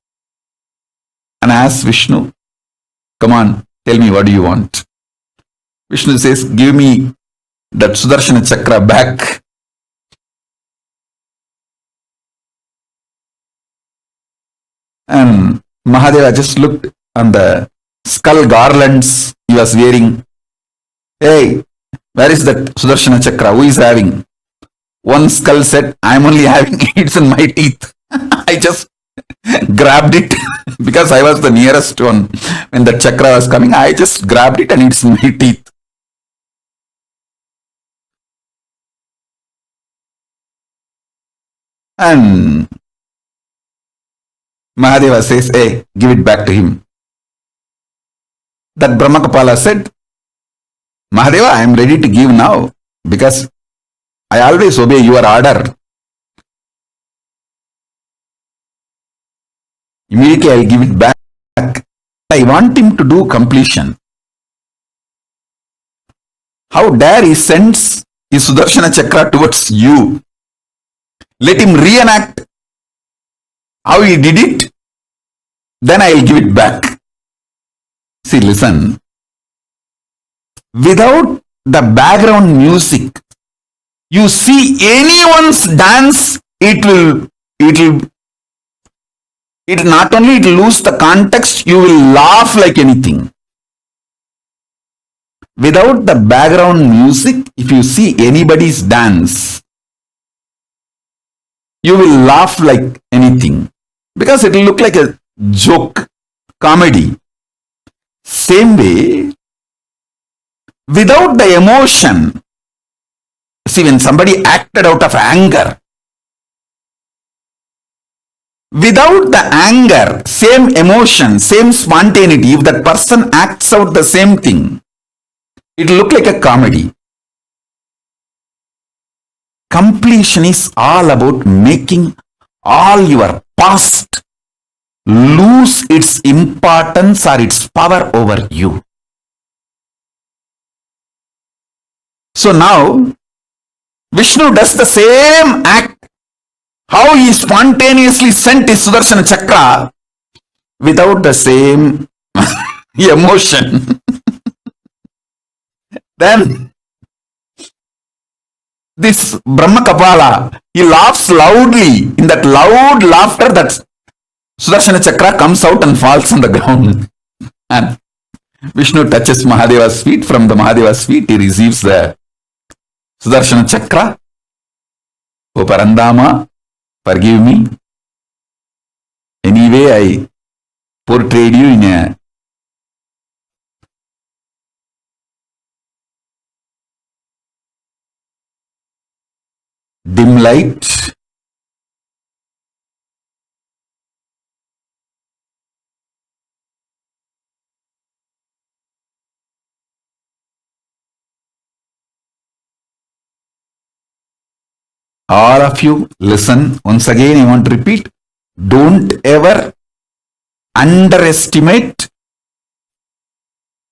and asks Vishnu, come on, tell me what do you want? Vishnu says, give me that Sudarshana chakra back. And Mahadeva just looked on the skull garlands he was wearing. Hey, where is that Sudarshana chakra? Who is having? One skull said, I'm only having it's in my teeth. I just grabbed it because I was the nearest one. When the chakra was coming, I just grabbed it and it's in my teeth. And Mahadeva says, hey, give it back to him. That Brahmakapala said, Mahadeva, I am ready to give now because I always obey your order. Immediately I will give it back. I want him to do completion. How dare he sends his Sudarshana chakra towards you? Let him reenact how he did it. Then I will give it back. See, listen. Without the background music, you see anyone's dance, it not only it lose the context, you will laugh like anything. Without the background music, if you see anybody's dance, you will laugh like anything because it will look like a joke, comedy. Same way, without the emotion, See, when somebody acted out of anger, without the anger, same emotion, same spontaneity, if that person acts out the same thing, it will look like a comedy. Completion is all about making all your past lose its importance or its power over you. So now, Vishnu does the same act. How he spontaneously sent his Sudarshana Chakra without the same emotion. Then this Brahma Kapala, he laughs loudly. In that loud laughter, that Sudarshana Chakra comes out and falls on the ground. And Vishnu touches Mahadeva's feet. From the Mahadeva's feet, he receives the Sudarshana Chakra. O Parandama, forgive me. Anyway, I portrayed you in a dim light. All of you listen. Once again, I want to repeat. Don't ever underestimate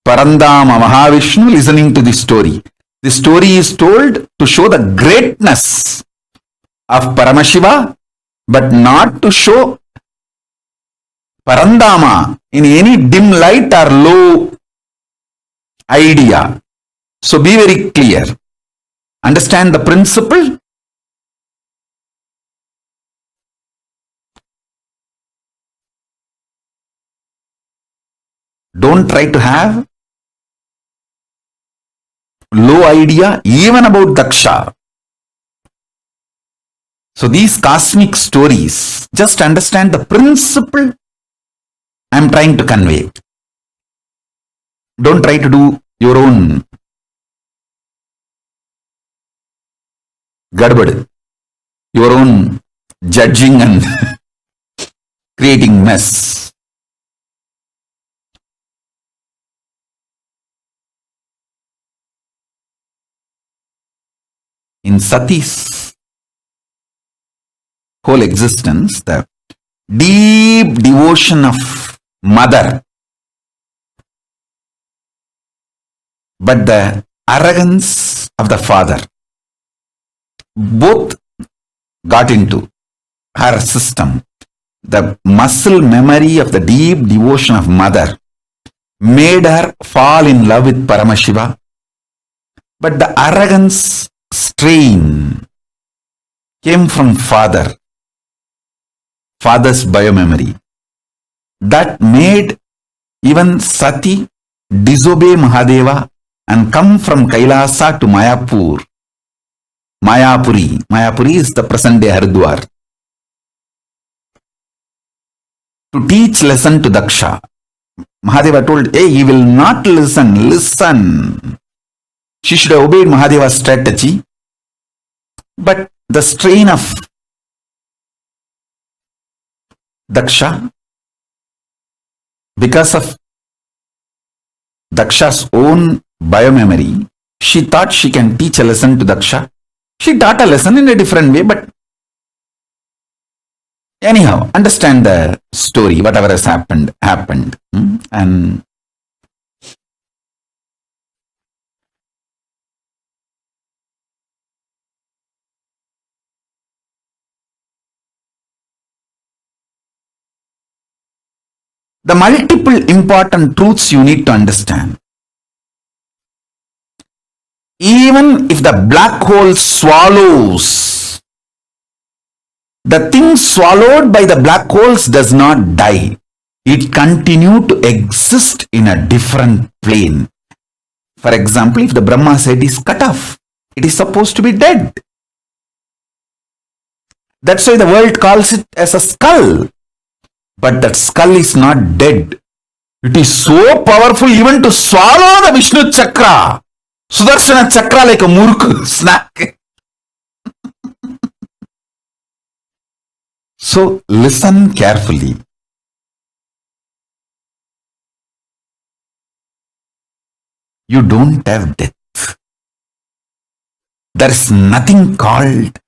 Parandama Mahavishnu listening to this story. The story is told to show the greatness of Paramashiva, but not to show Parandama in any dim light or low idea. So be very clear. Understand the principle. Don't try to have low idea even about Daksha. So these cosmic stories, just understand the principle I am trying to convey. Don't try to do your own gadbad, your own judging and creating mess. In Sati's whole existence, the deep devotion of mother, but the arrogance of the father, both got into her system. The muscle memory of the deep devotion of mother made her fall in love with Paramashiva, but the arrogance strain came from father's biomemory. That made even Sati disobey Mahadeva and come from Kailasa to Mayapuri. Mayapuri is the present day Haridwar, to teach lesson to Daksha. Mahadeva told, hey, he will not listen. She should have obeyed Mahadeva's strategy, but the strain of Daksha, because of Daksha's own biomemory, she thought she can teach a lesson to Daksha. She taught a lesson in a different way, but anyhow, understand the story, whatever has happened. And the multiple important truths you need to understand. Even if the black hole swallows, the thing swallowed by the black holes does not die. It continues to exist in a different plane. For example, if the Brahma's head is cut off, it is supposed to be dead. That's why the world calls it as a skull. But that skull is not dead. It is so powerful even to swallow the Vishnu Chakra, Sudarshana Chakra, like a muruk snack. So listen carefully. You don't have death. There is nothing called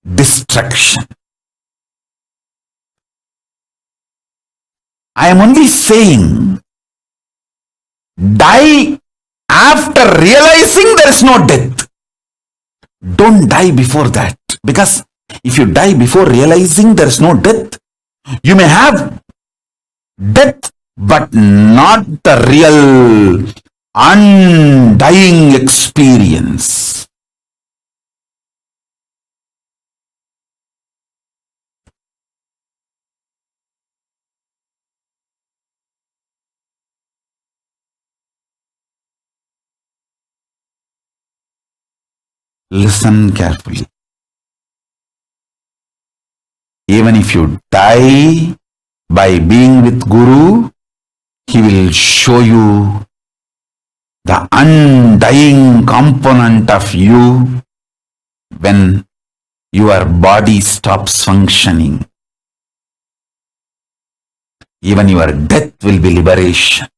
destruction. I am only saying, die after realizing there is no death. Don't die before that. Because if you die before realizing there is no death, you may have death, but not the real undying experience. Listen carefully. Even if you die by being with Guru, he will show you the undying component of you when your body stops functioning. Even your death will be liberation.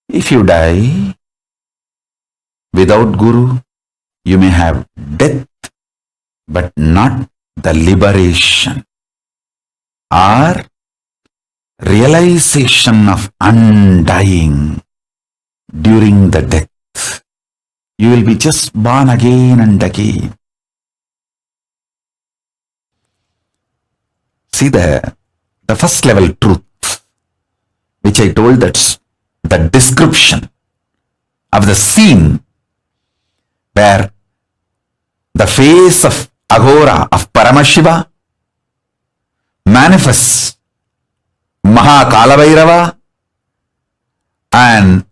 If you die without Guru, you may have death, but not the liberation or realization of undying during the death. You will be just born again and again. See the first level truth, which I told, that's the description of the scene where the face of Aghora, of Paramashiva, manifests Mahakala and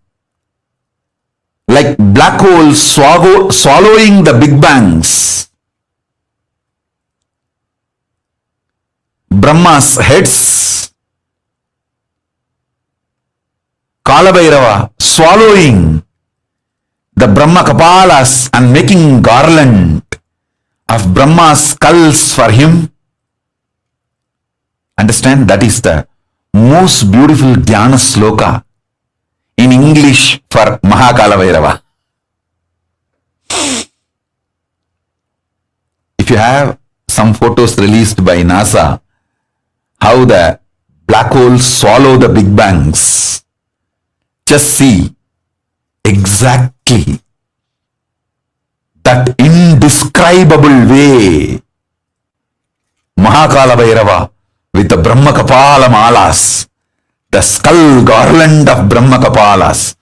like black holes swallowing the big bangs, Brahma's heads, Kalabhairava swallowing the Brahma Kapalas and making garland of Brahma's skulls for him. Understand, that is the most beautiful Dhyana sloka in English for Mahakala. If you have some photos released by NASA, how the black holes swallow the big bangs, just see exactly that indescribable way Mahakala Bhairava with the Brahma Kapala Malas, the skull garland of Brahma Kapalas,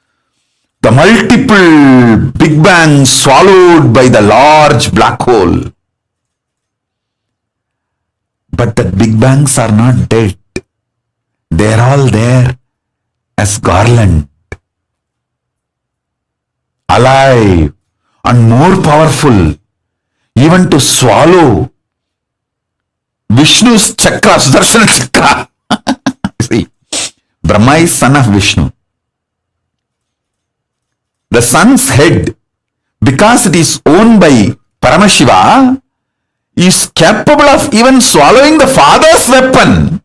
the multiple big bangs swallowed by the large black hole. But the big bangs are not dead. They are all there as garland, alive and more powerful, even to swallow Vishnu's chakra, Sudarshana chakra. See, Brahma is son of Vishnu. The son's head, because it is owned by Paramashiva, is capable of even swallowing the father's weapon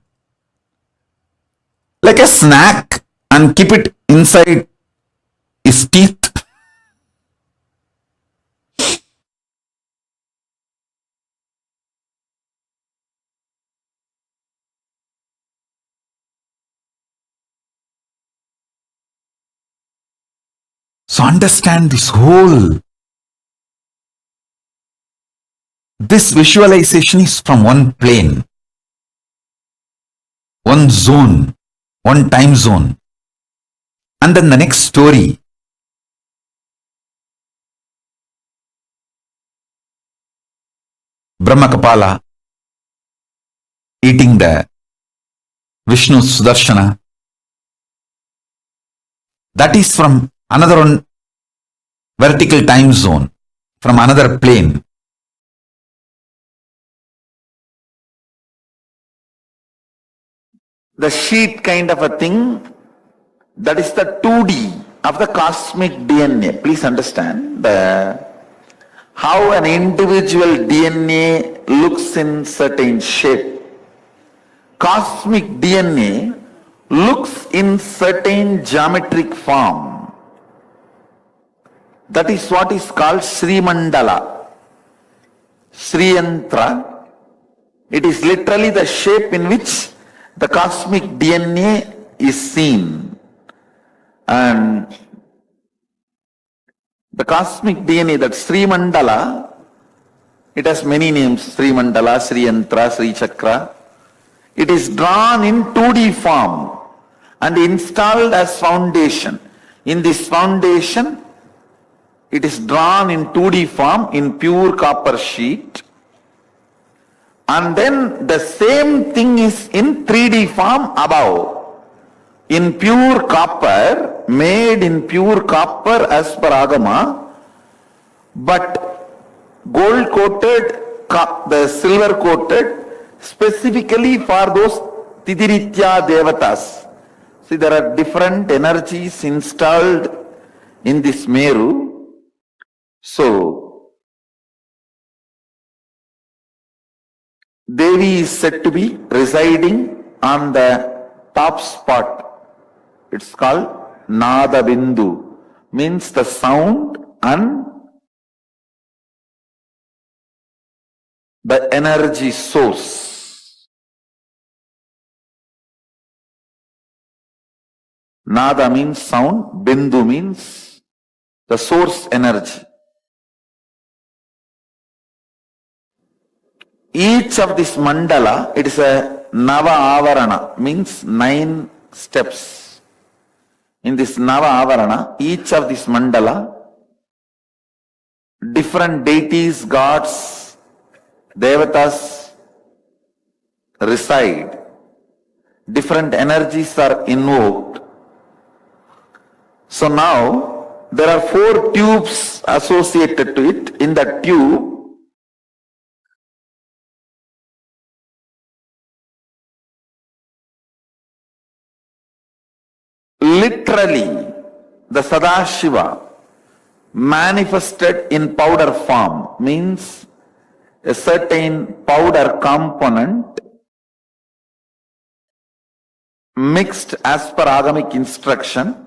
like a snack and keep it inside his teeth. So understand this this visualization is from one plane, one zone, one time zone. And then the next story, Brahma Kapala eating the Vishnu Sudarshana, that is from another one vertical time zone, from another plane. The sheet kind of a thing, that is the 2D of the cosmic DNA. Please understand how an individual DNA looks in certain shape. Cosmic DNA looks in certain geometric form. That is what is called Sri Mandala, Sri Yantra. It is literally the shape in which the cosmic DNA is seen. And the cosmic DNA, that Sri Mandala, it has many names: Sri Mandala, Sri Yantra, Sri Chakra. It is drawn in 2D form and installed as foundation. In this foundation, it is drawn in 2D form in pure copper sheet. And then the same thing is in 3D form above, in pure copper, made in pure copper as per Agama, but gold coated, the silver coated, specifically for those Tidiritya Devatas. See, there are different energies installed in this Meru. So, Devi is said to be residing on the top spot. It's called Nada Bindu, means the sound and the energy source. Nada means sound, Bindu means the source energy. Each of this mandala, it is a Nava Avarana, means 9 steps. In this Nava Avarana, each of this mandala, different deities, gods, devatas reside. Different energies are invoked. So now, there are 4 tubes associated to it. In that tube, literally, the Sadashiva manifested in powder form, means a certain powder component mixed as per Agamic instruction,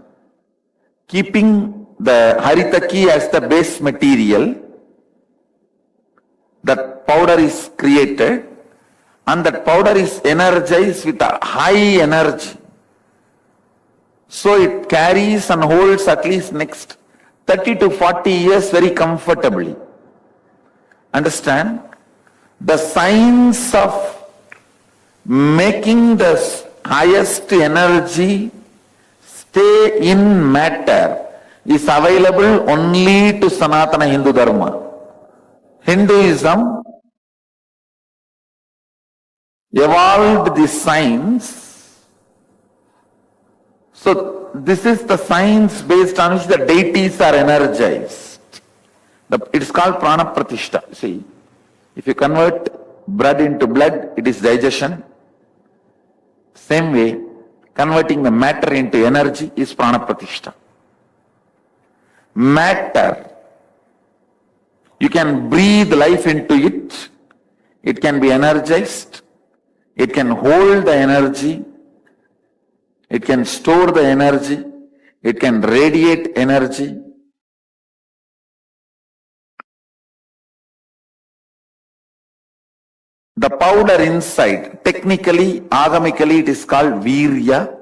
keeping the Haritaki as the base material. That powder is created and that powder is energized with a high energy. So it carries and holds at least next 30 to 40 years very comfortably. Understand? The science of making the highest energy stay in matter is available only to Sanatana Hindu Dharma. Hinduism evolved this science. So this is the science based on which the deities are energized. It is called Prana Pratishta. See, if you convert blood into blood, it is digestion. Same way, converting the matter into energy is Prana Pratishta. Matter, you can breathe life into it. It can be energized. It can hold the energy. It can store the energy. It can radiate energy. The powder inside, technically, agamically, it is called Virya,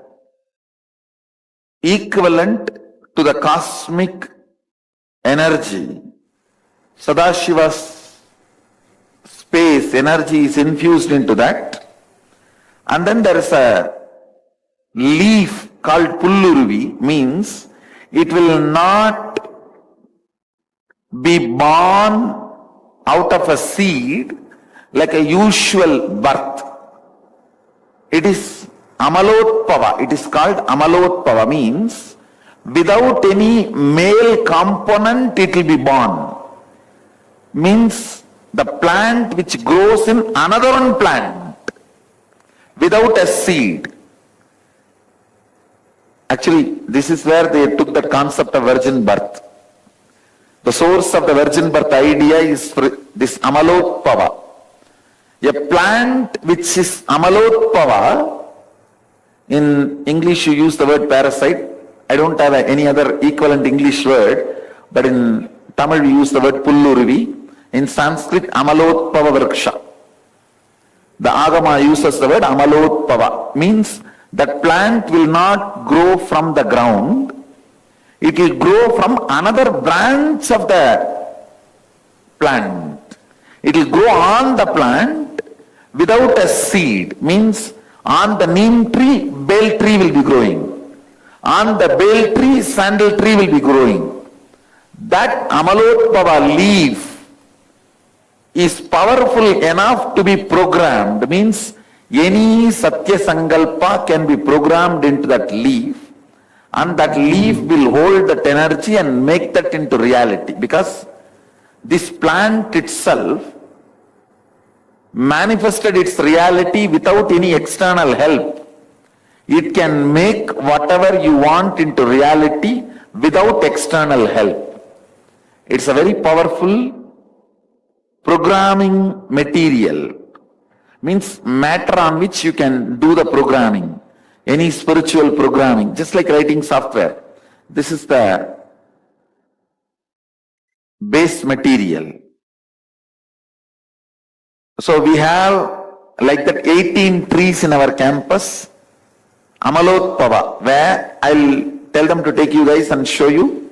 equivalent to the cosmic energy. Sadashiva's space, energy is infused into that. And then there is a leaf called Pulluruvi, means it will not be born out of a seed like a usual birth. It is Amalotpava. It is called Amalotpava, means without any male component it will be born. Means the plant which grows in another one plant without a seed. Actually, this is where they took the concept of virgin birth. The source of the virgin birth idea is this Amalotpava. A plant which is Amalotpava, in English you use the word parasite. I don't have any other equivalent English word, but in Tamil we use the word Pulluruvi. In Sanskrit, Amalotpava Vriksha. The Agama uses the word Amalotpava, means that plant will not grow from the ground. It will grow from another branch of the plant. It will grow on the plant without a seed, means on the neem tree, bale tree will be growing. On the bale tree, sandal tree will be growing. That Amalotpava leaf is powerful enough to be programmed, means any Satya Sankalpa can be programmed into that leaf, and that leaf will hold that energy and make that into reality, because this plant itself manifested its reality without any external help. It can make whatever you want into reality without external help. It's a very powerful programming material, means matter on which you can do the programming, any spiritual programming, just like writing software. This is the base material. So we have like that 18 trees in our campus, Amalotpava, where I'll tell them to take you guys and show you,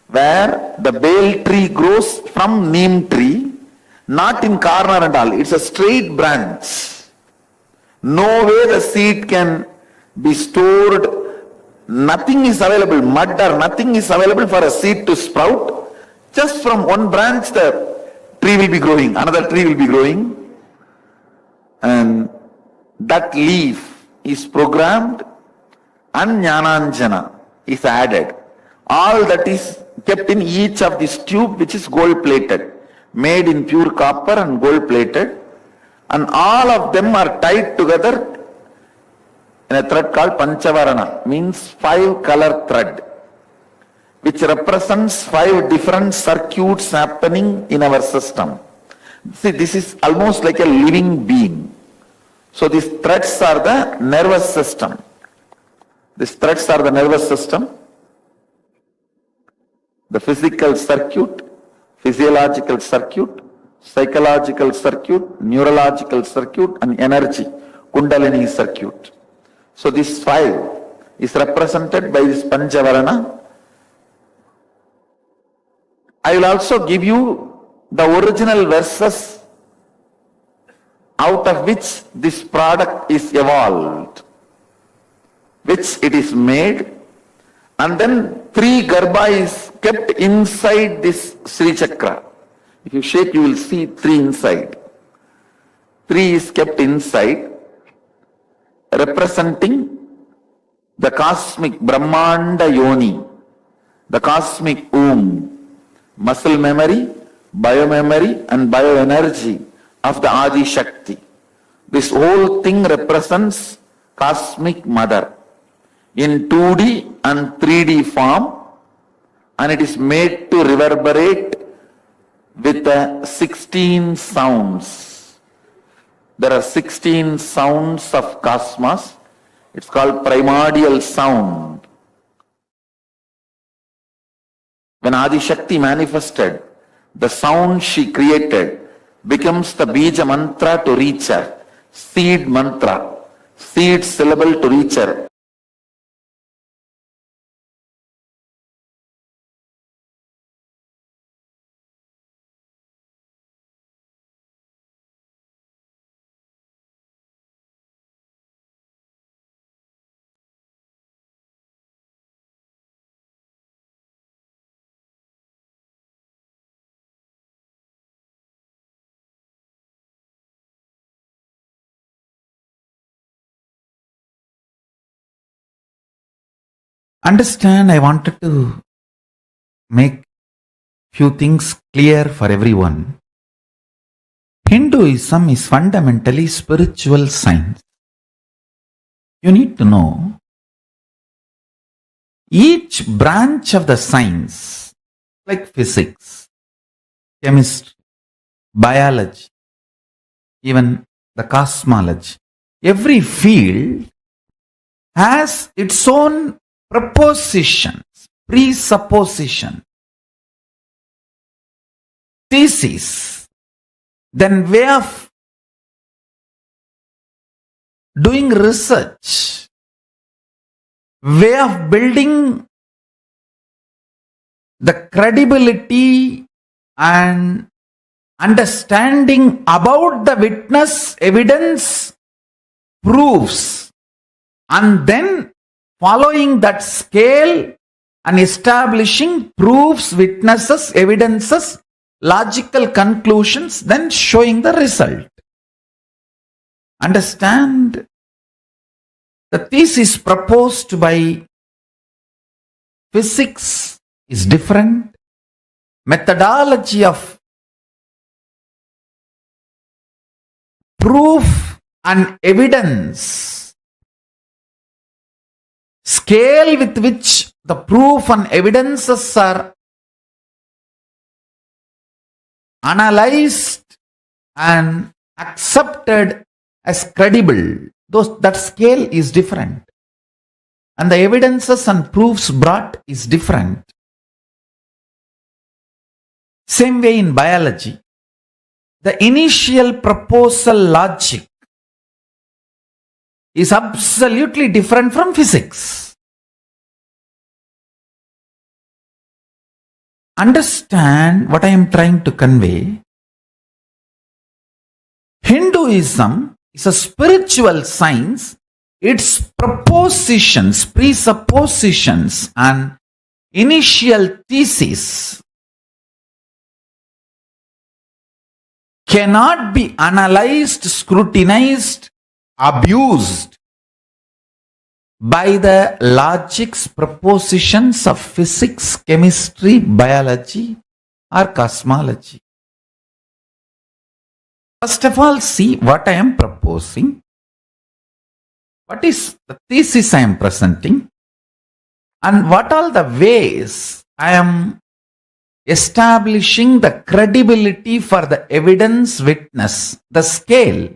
where the bale tree grows from neem tree, not in corner and all, it's a straight branch. No way the seed can be stored, nothing is available, mud or nothing is available for a seed to sprout. Just from one branch the tree will be growing, another tree will be growing, and that leaf is programmed and Jnananjana is added. All that is kept in each of this tube, which is gold plated, made in pure copper and gold plated, and all of them are tied together in a thread called Panchavarana, means 5 color thread, which represents 5 different circuits happening in our system. See, this is almost like a living being. So these threads are the nervous system. These threads are the nervous system, the physical circuit, physiological circuit, psychological circuit, neurological circuit, and energy, Kundalini circuit. So this 5 is represented by this Panchavarana. I will also give you the original verses out of which this product is evolved, which it is made, and then 3 Garbha is kept inside this Sri Chakra. If you shake, you will see 3 inside. 3 is kept inside, representing the cosmic Brahmanda Yoni, the cosmic womb, muscle memory, biomemory, and bioenergy of the Adi Shakti. This whole thing represents cosmic mother in 2D and 3D form, and it is made to reverberate with 16 sounds. There are 16 sounds of cosmos. It's called primordial sound. When Adi Shakti manifested, the sound she created becomes the Bija mantra to reach her, seed mantra, seed syllable to reach her. Understand, I wanted to make few things clear for everyone. Hinduism is fundamentally spiritual science. You need to know each branch of the science like physics, chemistry, biology, even the cosmology. Every field has its own propositions, presupposition, thesis, then way of doing research, way of building the credibility and understanding about the witness, evidence, proofs, and then following that scale and establishing proofs, witnesses, evidences, logical conclusions, then showing the result. Understand? The thesis proposed by physics is different. Methodology of proof and evidence, scale with which the proof and evidences are analyzed and accepted as credible, that scale is different. And the evidences and proofs brought is different. Same way in biology. The initial proposal logic is absolutely different from physics. Understand what I am trying to convey. Hinduism is a spiritual science. Its propositions, presuppositions, and initial thesis cannot be analyzed, scrutinized, abused by the logics, propositions of physics, chemistry, biology, or cosmology. First of all, see what I am proposing. What is the thesis I am presenting? And what are the ways I am establishing the credibility for the evidence, witness, the scale?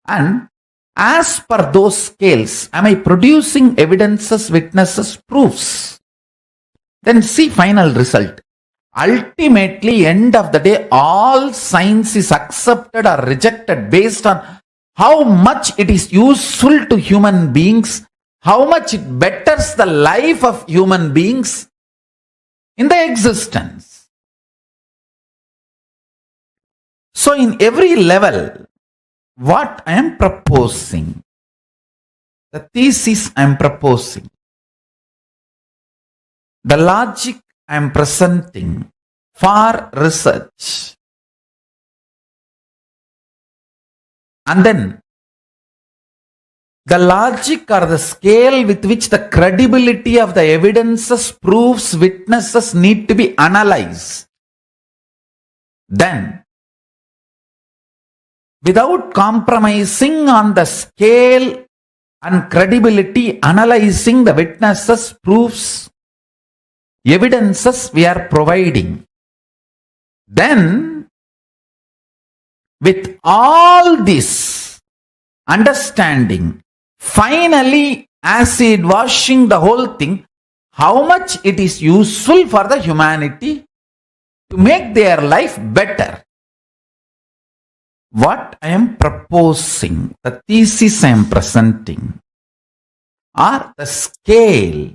And as per those scales, am I producing evidences, witnesses, proofs? Then see final result. Ultimately, end of the day, all science is accepted or rejected based on how much it is useful to human beings, how much it betters the life of human beings in the existence. So in every level, what I am proposing, the thesis I am proposing, the logic I am presenting for research, and then the logic or the scale with which the credibility of the evidences, proofs, witnesses need to be analyzed. Then, without compromising on the scale and credibility, analyzing the witnesses, proofs, evidences we are providing. Then, with all this understanding, finally acid washing the whole thing, how much it is useful for the humanity to make their life better. What I am proposing, the thesis I am presenting, are the scale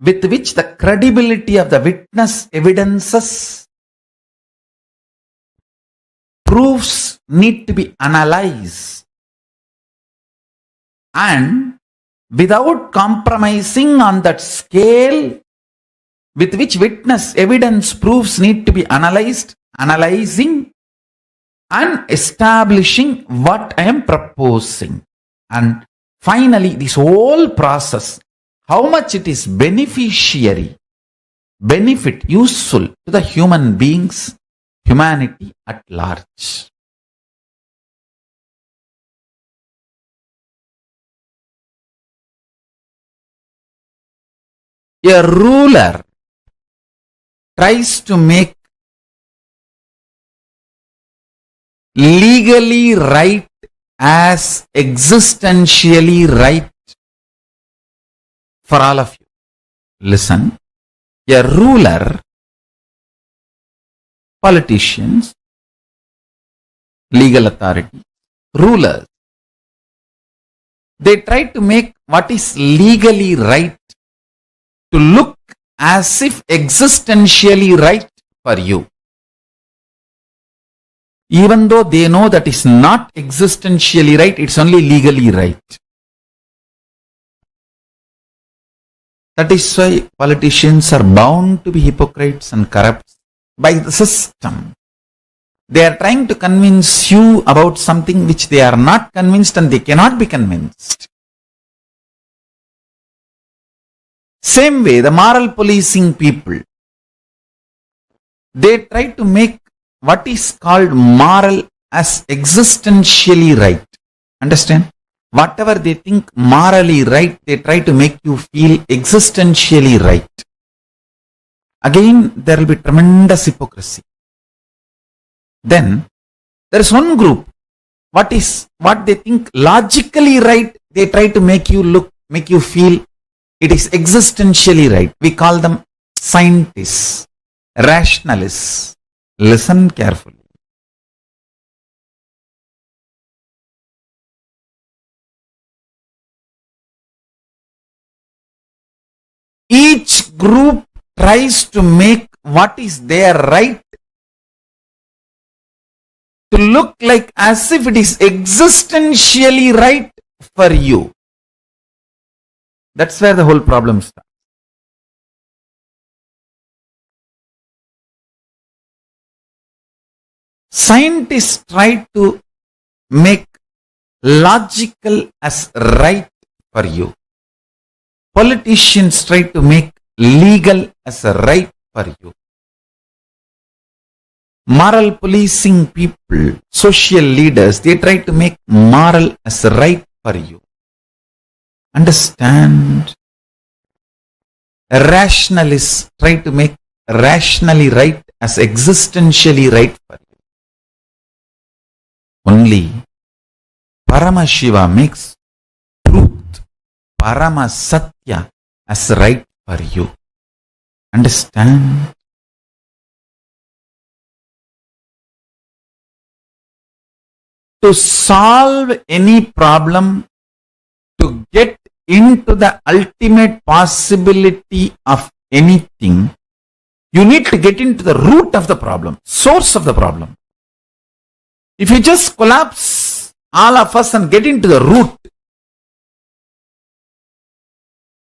with which the credibility of the witness, evidences, proofs need to be analyzed. And without compromising on that scale with which witness, evidence, proofs need to be analyzed, analyzing and establishing what I am proposing. And finally, this whole process, how much it is beneficiary, benefit, useful to the human beings, humanity at large. A ruler tries to make legally right as existentially right for all of you. Listen, a ruler, politicians, legal authority, rulers, they try to make what is legally right to look as if existentially right for you. Even though they know that is not existentially right, it's only legally right. That is why politicians are bound to be hypocrites and corrupt by the system. They are trying to convince you about something which they are not convinced and they cannot be convinced. Same way, the moral policing people, they try to make what is called moral as existentially right. Understand? Whatever they think morally right, they try to make you feel existentially right. Again, there will be tremendous hypocrisy. Then, there is one group, what they think logically right, they try to make you feel it is existentially right. We call them scientists, rationalists. Listen carefully. Each group tries to make what is their right to look like as if it is existentially right for you. That's where the whole problem starts. Scientists try to make logical as right for you. Politicians try to make legal as a right for you. Moral policing people, social leaders, they try to make moral as right for you. Understand? Rationalists try to make rationally right as existentially right for you. Only Paramashiva makes truth, Paramasatya, as right for you. Understand? To solve any problem, to get into the ultimate possibility of anything, you need to get into the root of the problem, source of the problem. If you just collapse all of us and get into the root,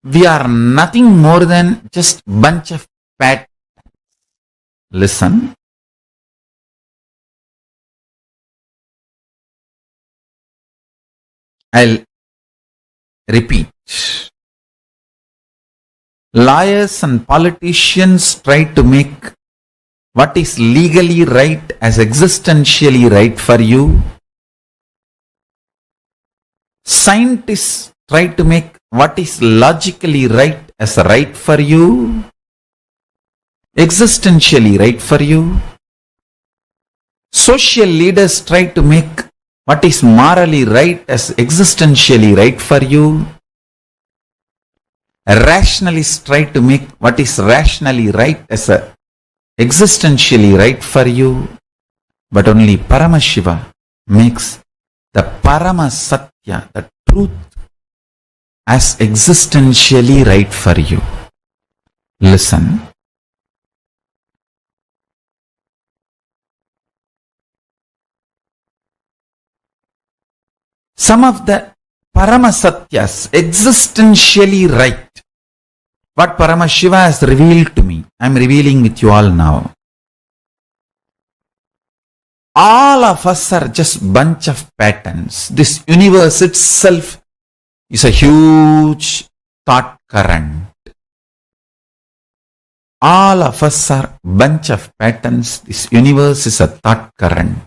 we are nothing more than just bunch of patterns. Listen. I'll repeat. Lawyers and politicians try to make what is legally right as existentially right for you. Scientists try to make what is logically right as right for you, existentially right for you. Social leaders try to make what is morally right as existentially right for you. Rationalists try to make what is rationally right as existentially right for you. But only Paramashiva makes the Paramasatya, the truth, as existentially right for you. Listen. Some of the Paramasatyas, existentially right, what Paramashiva has revealed to me, I am revealing with you all now. All of us are just bunch of patterns. This universe itself is a huge thought current. All of us are bunch of patterns. This universe is a thought current.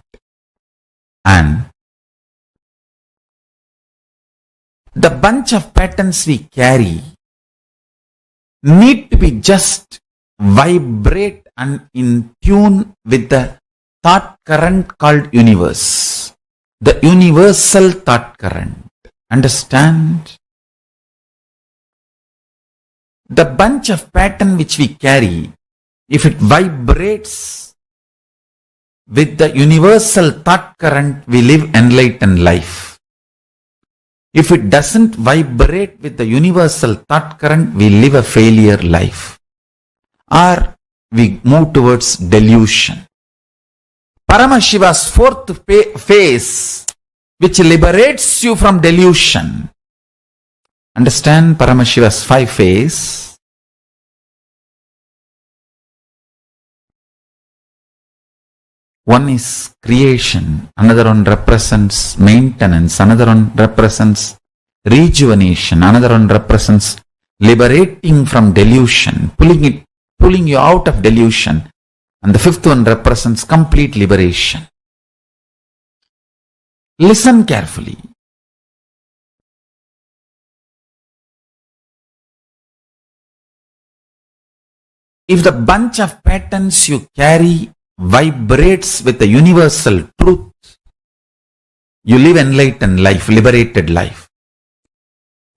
And the bunch of patterns we carry need to be just vibrate and in tune with the thought current called universe. The universal thought current. Understand? The bunch of pattern which we carry, if it vibrates with the universal thought current, we live enlightened life. If it doesn't vibrate with the universal thought current, we live a failure life. Or we move towards delusion. Paramashiva's fourth phase, which liberates you from delusion. Understand Paramashiva's 5 phase? One is creation, another one represents maintenance, another one represents rejuvenation, another one represents liberating from delusion, pulling you out of delusion, and the 5th one represents complete liberation. Listen carefully. If the bunch of patterns you carry vibrates with the universal truth, you live enlightened life, liberated life.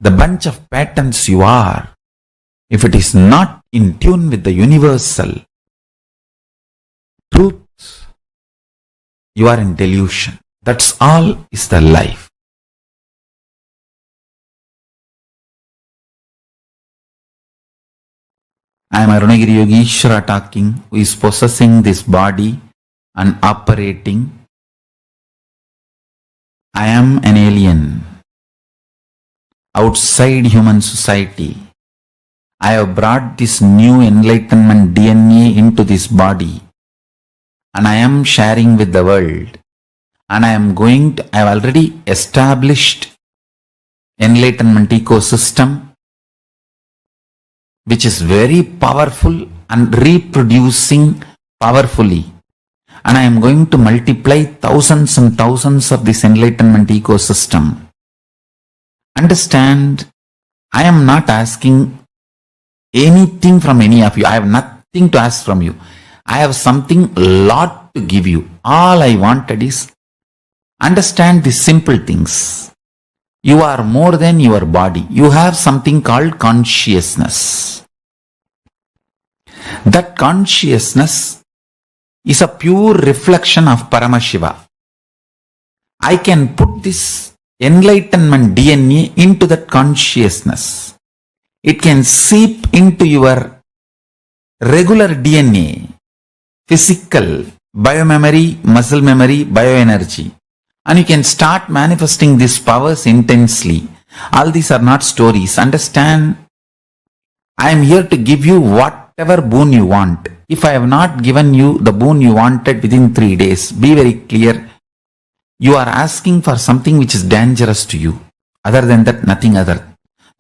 The bunch of patterns you are, if it is not in tune with the universal truth, you are in delusion. That's all is the life. I am Arunagiri Yogeshwara talking, who is possessing this body and operating. I am an alien outside human society. I have brought this new enlightenment DNA into this body, and I am sharing with the world. And I have already established enlightenment ecosystem, which is very powerful and reproducing powerfully. And I am going to multiply thousands and thousands of this enlightenment ecosystem. Understand, I am not asking anything from any of you. I have nothing to ask from you. I have something lot to give you. All I wanted is understand these simple things. You are more than your body. You have something called consciousness. That consciousness is a pure reflection of Paramashiva. I can put this enlightenment DNA into that consciousness. It can seep into your regular DNA, physical, biomemory, muscle memory, bioenergy. And you can start manifesting these powers intensely. All these are not stories. Understand? I am here to give you whatever boon you want. If I have not given you the boon you wanted within 3 days, be very clear. You are asking for something which is dangerous to you. Other than that, nothing other.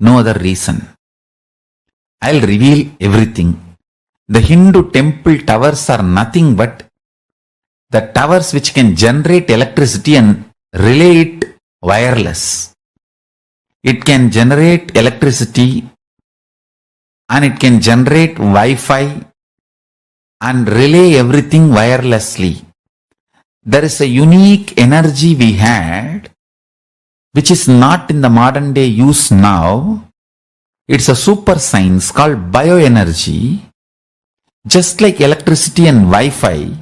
No other reason. I'll reveal everything. The Hindu temple towers are nothing but the towers which can generate electricity and relay it wireless. It can generate electricity and it can generate Wi-Fi and relay everything wirelessly. There is a unique energy we had which is not in the modern day use now. It's a super science called bioenergy. Just like electricity and Wi-Fi,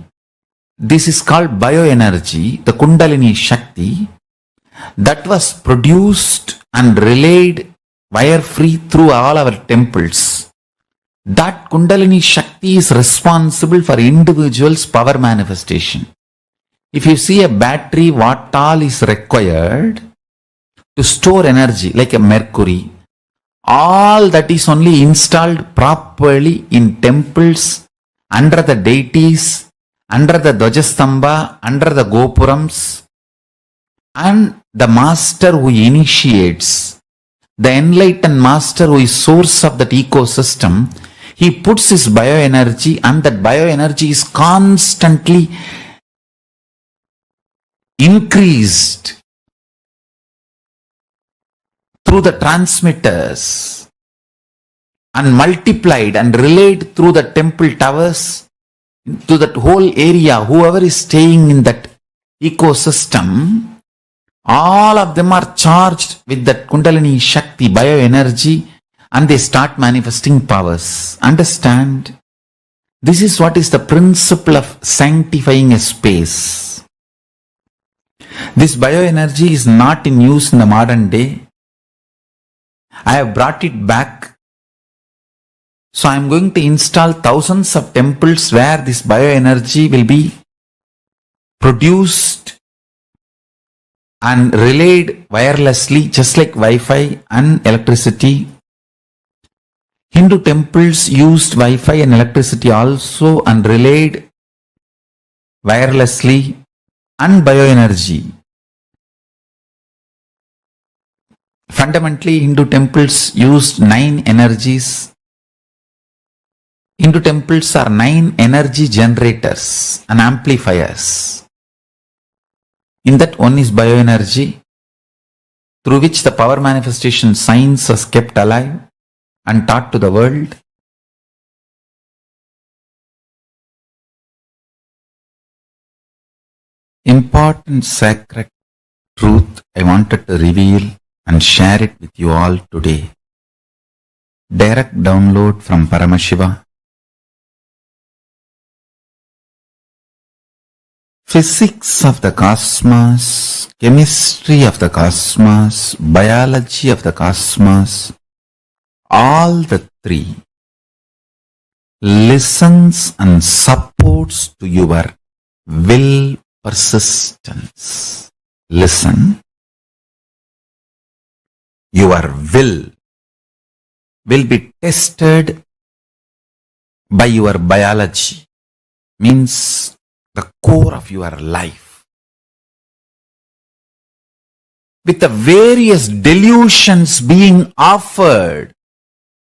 this is called bioenergy, the Kundalini Shakti, that was produced and relayed wire-free through all our temples. That Kundalini Shakti is responsible for individuals' power manifestation. If you see a battery, what all is required to store energy, like a mercury, all that is only installed properly in temples, under the deities, under the Dvajastamba, under the Gopurams, and the master who initiates, the enlightened master who is source of that ecosystem, he puts his bioenergy, and that bioenergy is constantly increased through the transmitters and multiplied and relayed through the temple towers to that whole area, whoever is staying in that ecosystem, all of them are charged with that Kundalini Shakti, bioenergy, and they start manifesting powers. Understand? This is what is the principle of sanctifying a space. This bioenergy is not in use in the modern day. I have brought it back. So I am going to install thousands of temples where this bioenergy will be produced and relayed wirelessly, just like Wi-Fi and electricity. Hindu temples used Wi-Fi and electricity also and relayed wirelessly and bioenergy. Fundamentally, Hindu temples used 9 energies. Hindu temples are 9 energy generators and amplifiers. In that, one is bioenergy, through which the power manifestation science was kept alive and taught to the world. Important sacred truth I wanted to reveal and share it with you all today. Direct download from Paramashiva. Physics of the cosmos, chemistry of the cosmos, biology of the cosmos, all the 3 listens and supports to your will persistence. Listen. Your will be tested by your biology, means the core of your life. With the various delusions being offered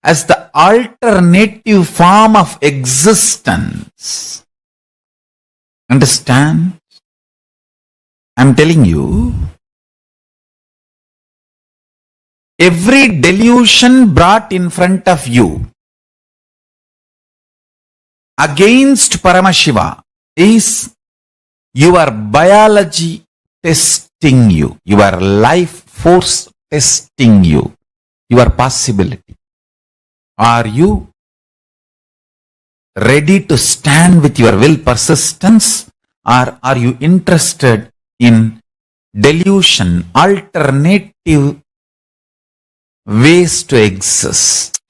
as the alternative form of existence. Understand? I'm telling you, every delusion brought in front of you against Paramashiva is your biology testing you, your life force testing you, your possibility. Are you ready to stand with your will persistence, or are you interested in delusion, alternative ways to exist?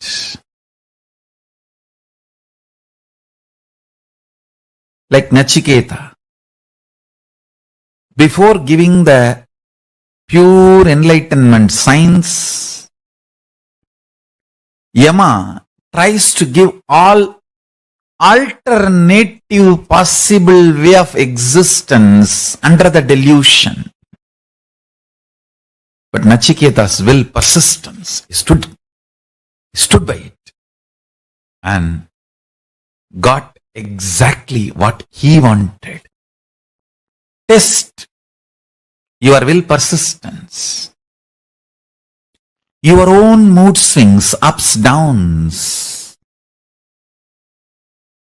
Like Nachiketa, before giving the pure enlightenment science, Yama tries to give all alternative possible way of existence under the delusion. But Nachiketa's will persistence, he stood by it and got exactly what he wanted. Test your will persistence. Your own mood swings, ups, downs.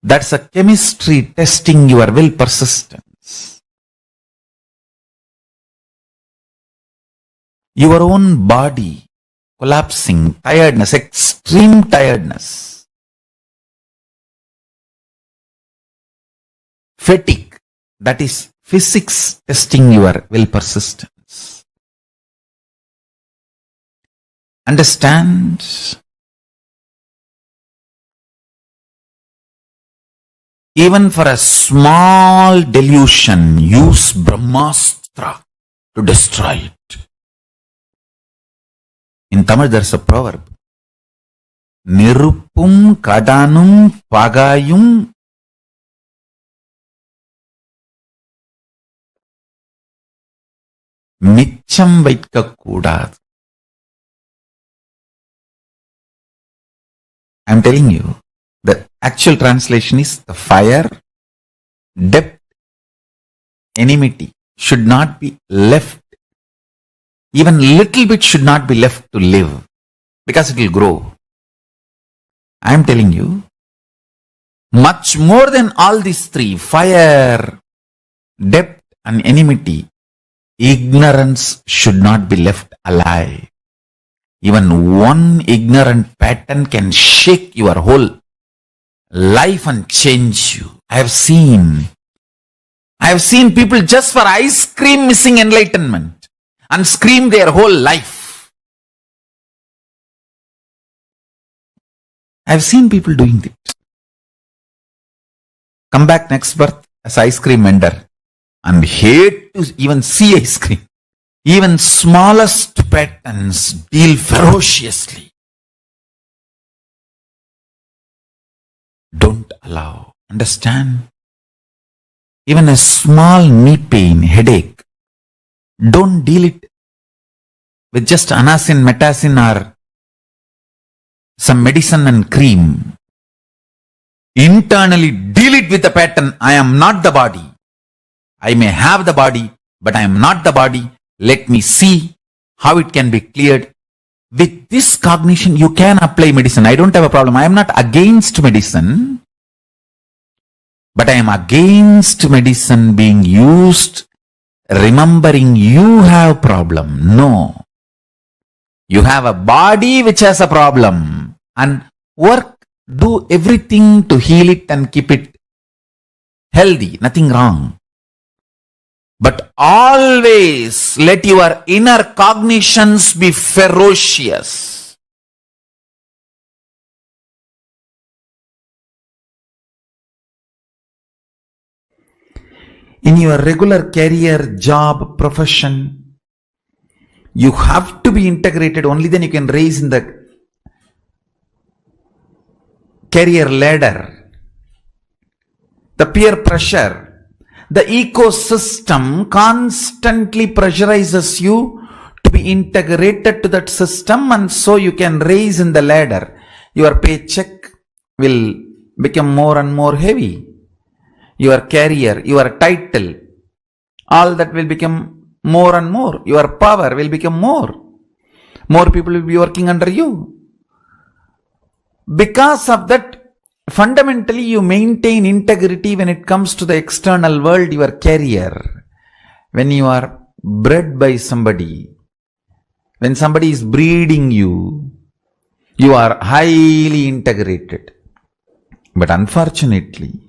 That's a chemistry testing your will persistence. Your own body collapsing, tiredness, extreme tiredness, fatigue, that is physics testing your will persistence. Understand? Even for a small delusion, use Brahmastra to destroy it. In Tamil there is a proverb. Niruppum kadanum pagayum மிச்சம் வைக்கக்கூடாது. I'm telling you, the actual translation is the fire, depth, enmity should not be left. Even little bit should not be left to live because it will grow. I am telling you, much more than all these three, fire, depth and enmity, ignorance should not be left alive. Even one ignorant pattern can shake your whole life and change you. I have seen people just for ice cream missing enlightenment and scream their whole life. I have seen people doing it. Come back next birth as ice cream vendor and hate to even see ice cream. Even smallest patterns deal ferociously. Don't allow. Understand? Even a small knee pain, headache, don't deal it with just anasin, metacin or some medicine and cream. Internally deal it with the pattern. I am not the body. I may have the body, but I am not the body. Let me see how it can be cleared. With this cognition, you can apply medicine. I don't have a problem. I am not against medicine, but I am against medicine being used remembering you have problem. No. You have a body which has a problem and do everything to heal it and keep it healthy. Nothing wrong. But always let your inner cognitions be ferocious. In your regular career, job, profession, you have to be integrated. Only then you can raise in the career ladder. The peer pressure. The ecosystem constantly pressurizes you to be integrated to that system, and so you can raise in the ladder. Your paycheck will become more and more heavy. Your career, your title, all that will become more and more. Your power will become more. More people will be working under you. Because of that, fundamentally, you maintain integrity when it comes to the external world, your career. When you are bred by somebody, when somebody is breeding you, you are highly integrated. But unfortunately,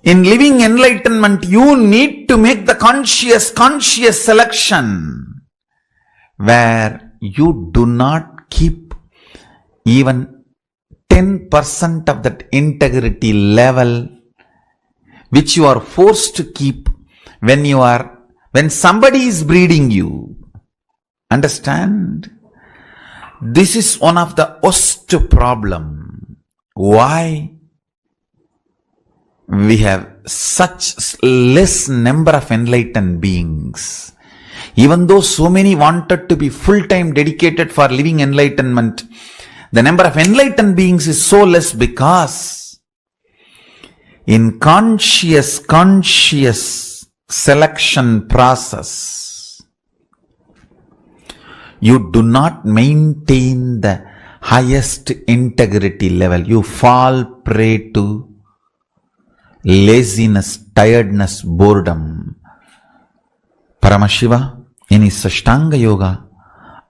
in living enlightenment, you need to make the conscious selection where you do not keep even 10% of that integrity level which you are forced to keep when somebody is breeding you. Understand? This is one of the worst problem. Why we have such less number of enlightened beings? Even though so many wanted to be full-time dedicated for living enlightenment, the number of enlightened beings is so less because in conscious selection process, you do not maintain the highest integrity level. You fall prey to laziness, tiredness, boredom. Paramashiva in his Ashtanga Yoga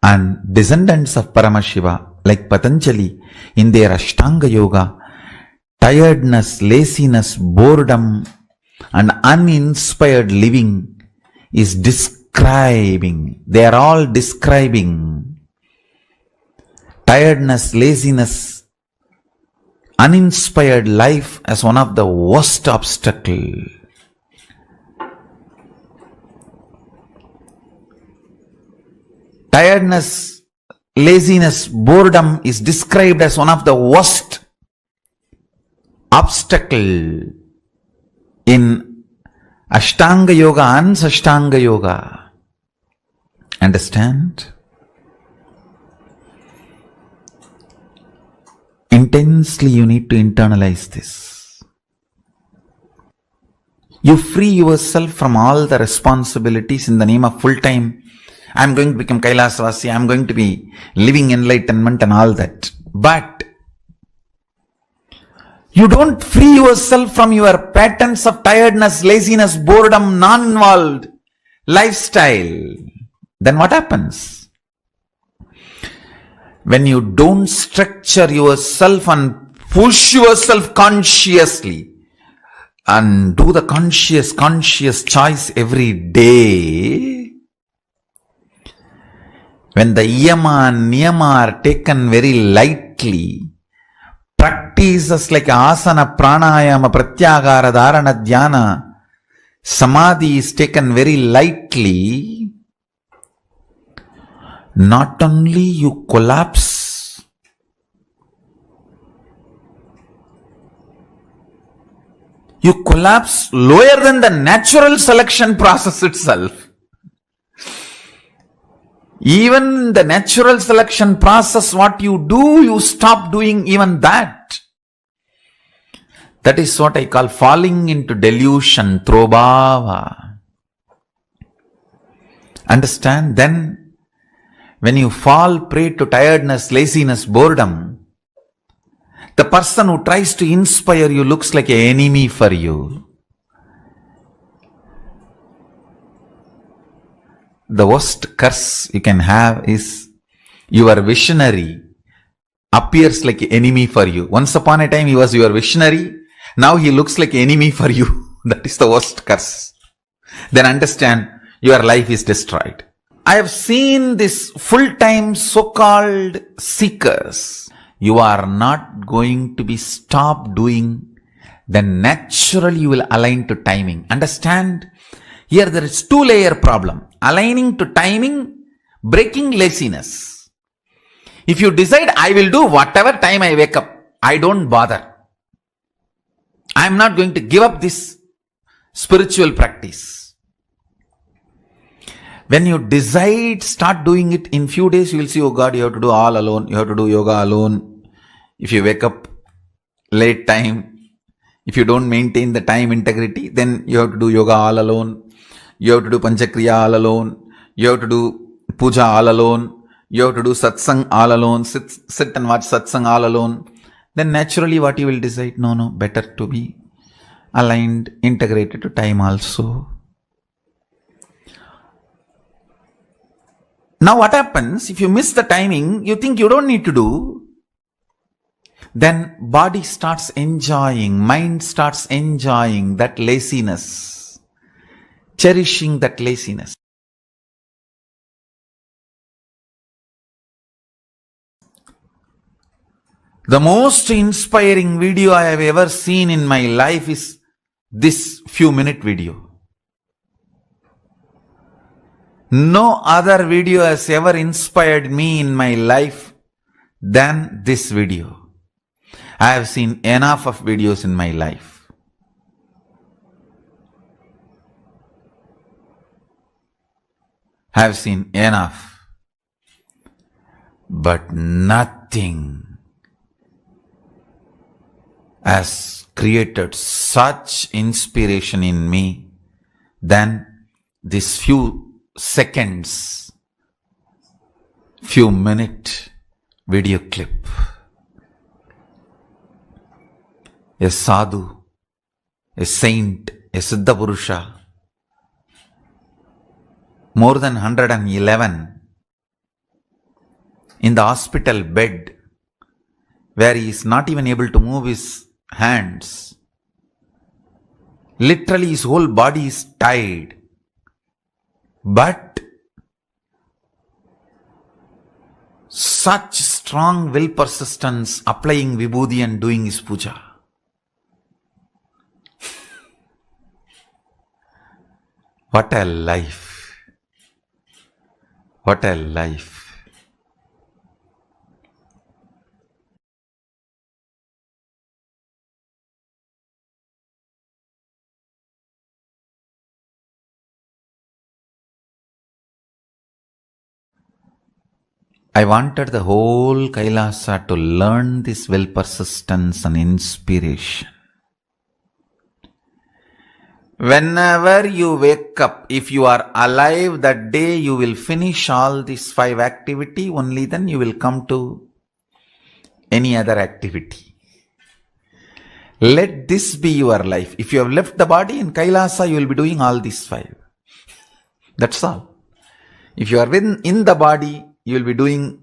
and descendants of Paramashiva like Patanjali in their Ashtanga Yoga, tiredness, laziness, boredom and uninspired living is describing. They are all describing tiredness, laziness, uninspired life as one of the worst obstacles. Tiredness, laziness, boredom is described as one of the worst obstacle in Ashtanga Yoga and Sashtanga Yoga. Understand? Intensely you need to internalize this. You free yourself from all the responsibilities in the name of full-time. I am going to become Kailasvasi, I am going to be living enlightenment and all that. But you don't free yourself from your patterns of tiredness, laziness, boredom, non-involved lifestyle, then what happens? When you don't structure yourself and push yourself consciously and do the conscious choice every day, when the yama and niyama are taken very lightly, practices like asana, pranayama, pratyahara, dharana, dhyana, samadhi is taken very lightly, not only you collapse, you collapse lower than the natural selection process itself. Even the natural selection process, what you do, you stop doing even that. That is what I call falling into delusion, trobhava. Understand? Then, when you fall prey to tiredness, laziness, boredom, the person who tries to inspire you looks like an enemy for you. The worst curse you can have is your visionary appears like an enemy for you. Once upon a time he was your visionary, now he looks like an enemy for you. That is the worst curse. Then understand, your life is destroyed. I have seen this full-time so-called seekers. You are not going to be stopped doing, then naturally you will align to timing. Understand? Here there is two-layer problem. Aligning to timing, breaking laziness. If you decide, I will do whatever time I wake up, I don't bother. I am not going to give up this spiritual practice. When you decide, start doing it, in few days you will see, oh God, you have to do all alone. You have to do yoga alone. If you wake up late time, if you don't maintain the time integrity, then you have to do yoga all alone. You have to do Panchakriya all alone. You have to do Puja all alone. You have to do Satsang all alone. Sit and watch Satsang all alone. Then naturally what you will decide? No, better to be aligned, integrated to time also. Now what happens? If you miss the timing, you think you don't need to do. Then body starts enjoying, mind starts enjoying that laziness. Cherishing that laziness. The most inspiring video I have ever seen in my life is this few-minute video. No other video has ever inspired me in my life than this video. I have seen enough of videos in my life. I have seen enough. But nothing has created such inspiration in me than this few seconds, few minute video clip. A sadhu, a saint, a siddha purusha, more than 111, in the hospital bed, where he is not even able to move his hands. Literally his whole body is tied. But such strong will persistence, applying vibhuti and doing his puja. What a life. What a life. I wanted the whole Kailasa to learn this will persistence and inspiration. Whenever you wake up, if you are alive that day, you will finish all these 5 activity, only then you will come to any other activity. Let this be your life. If you have left the body in Kailasa, you will be doing all these 5. That's all. If you are in the body, you will be doing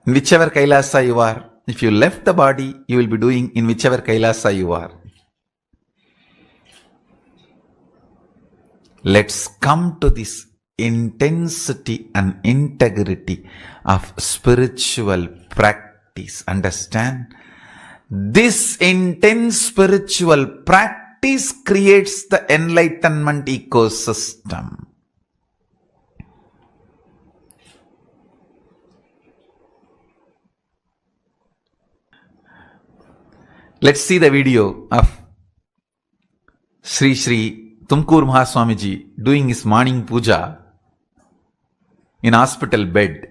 whichever Kailasa you are. If you left the body, you will be doing in whichever Kailasa you are. Let's come to this intensity and integrity of spiritual practice. Understand? This intense spiritual practice creates the enlightenment ecosystem. Let's see the video of Sri Sri Tumkur Mahaswamiji doing his morning puja in hospital bed.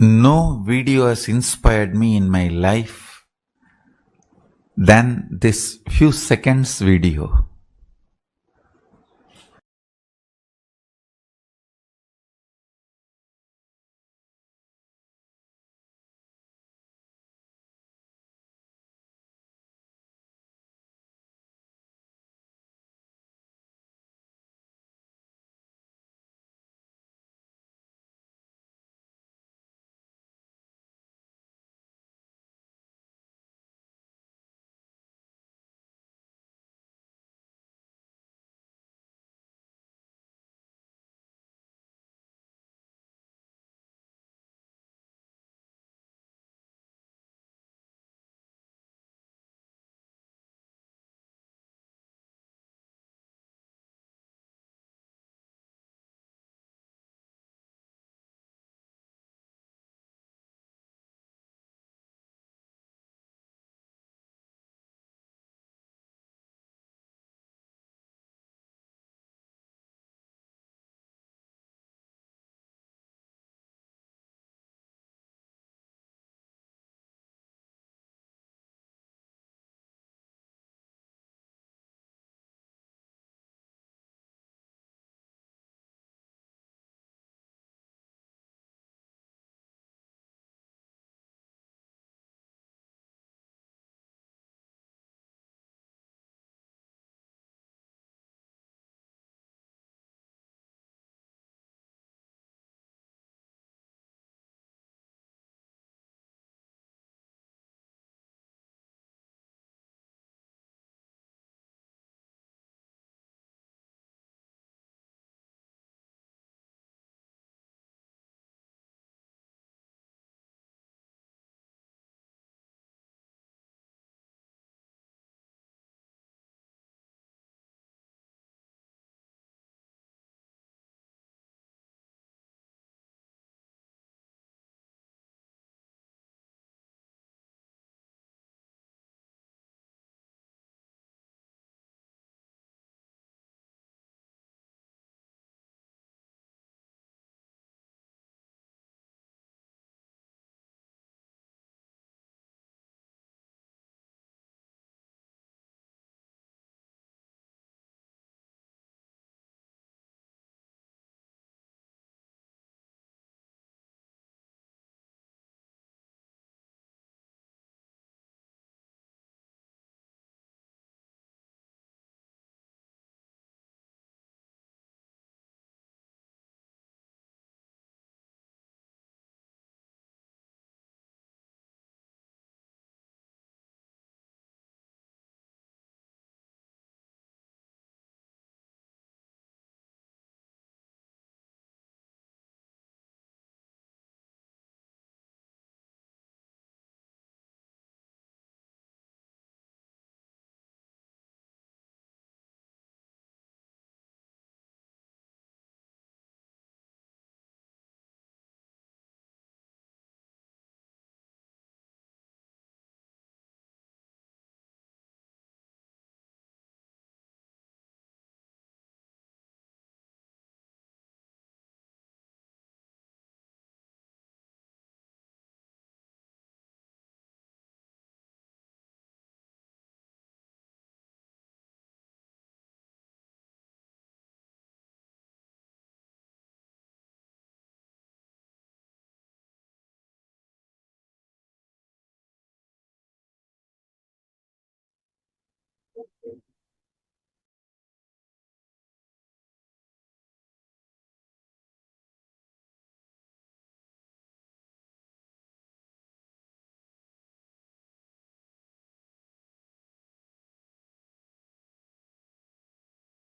No video has inspired me in my life than this few seconds video.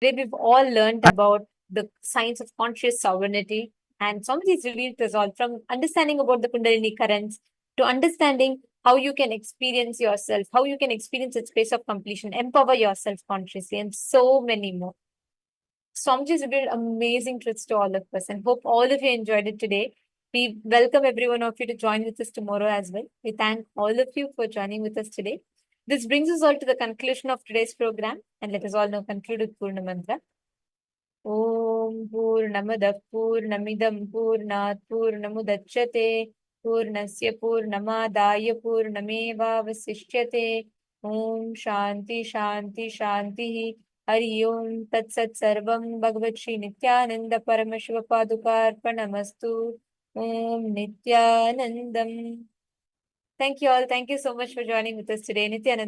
Today we've all learned about the science of conscious sovereignty, and Swamiji has revealed us all from understanding about the Kundalini currents to understanding how you can experience yourself, how you can experience a space of completion, empower yourself consciously, and so many more. Swamiji has revealed amazing truths to all of us, and hope all of you enjoyed it today. We welcome every one of you to join with us tomorrow as well. We thank all of you for joining with us today. This brings us all to the conclusion of today's program, and let us all now conclude with Purna Mantra. Om Purnamadah Purnamidam Purnat Purnamudachyate Purnasya Purnamadaya Purnameva Vasishyate Om Shanti Shanti Shanti Hari Om Tat Sat Sarvam Bhagavad Shri Nityananda Paramashiva Padukarpanamastu Om Nityanandam. Thank you all. Thank you so much for joining with us today. Nityananda.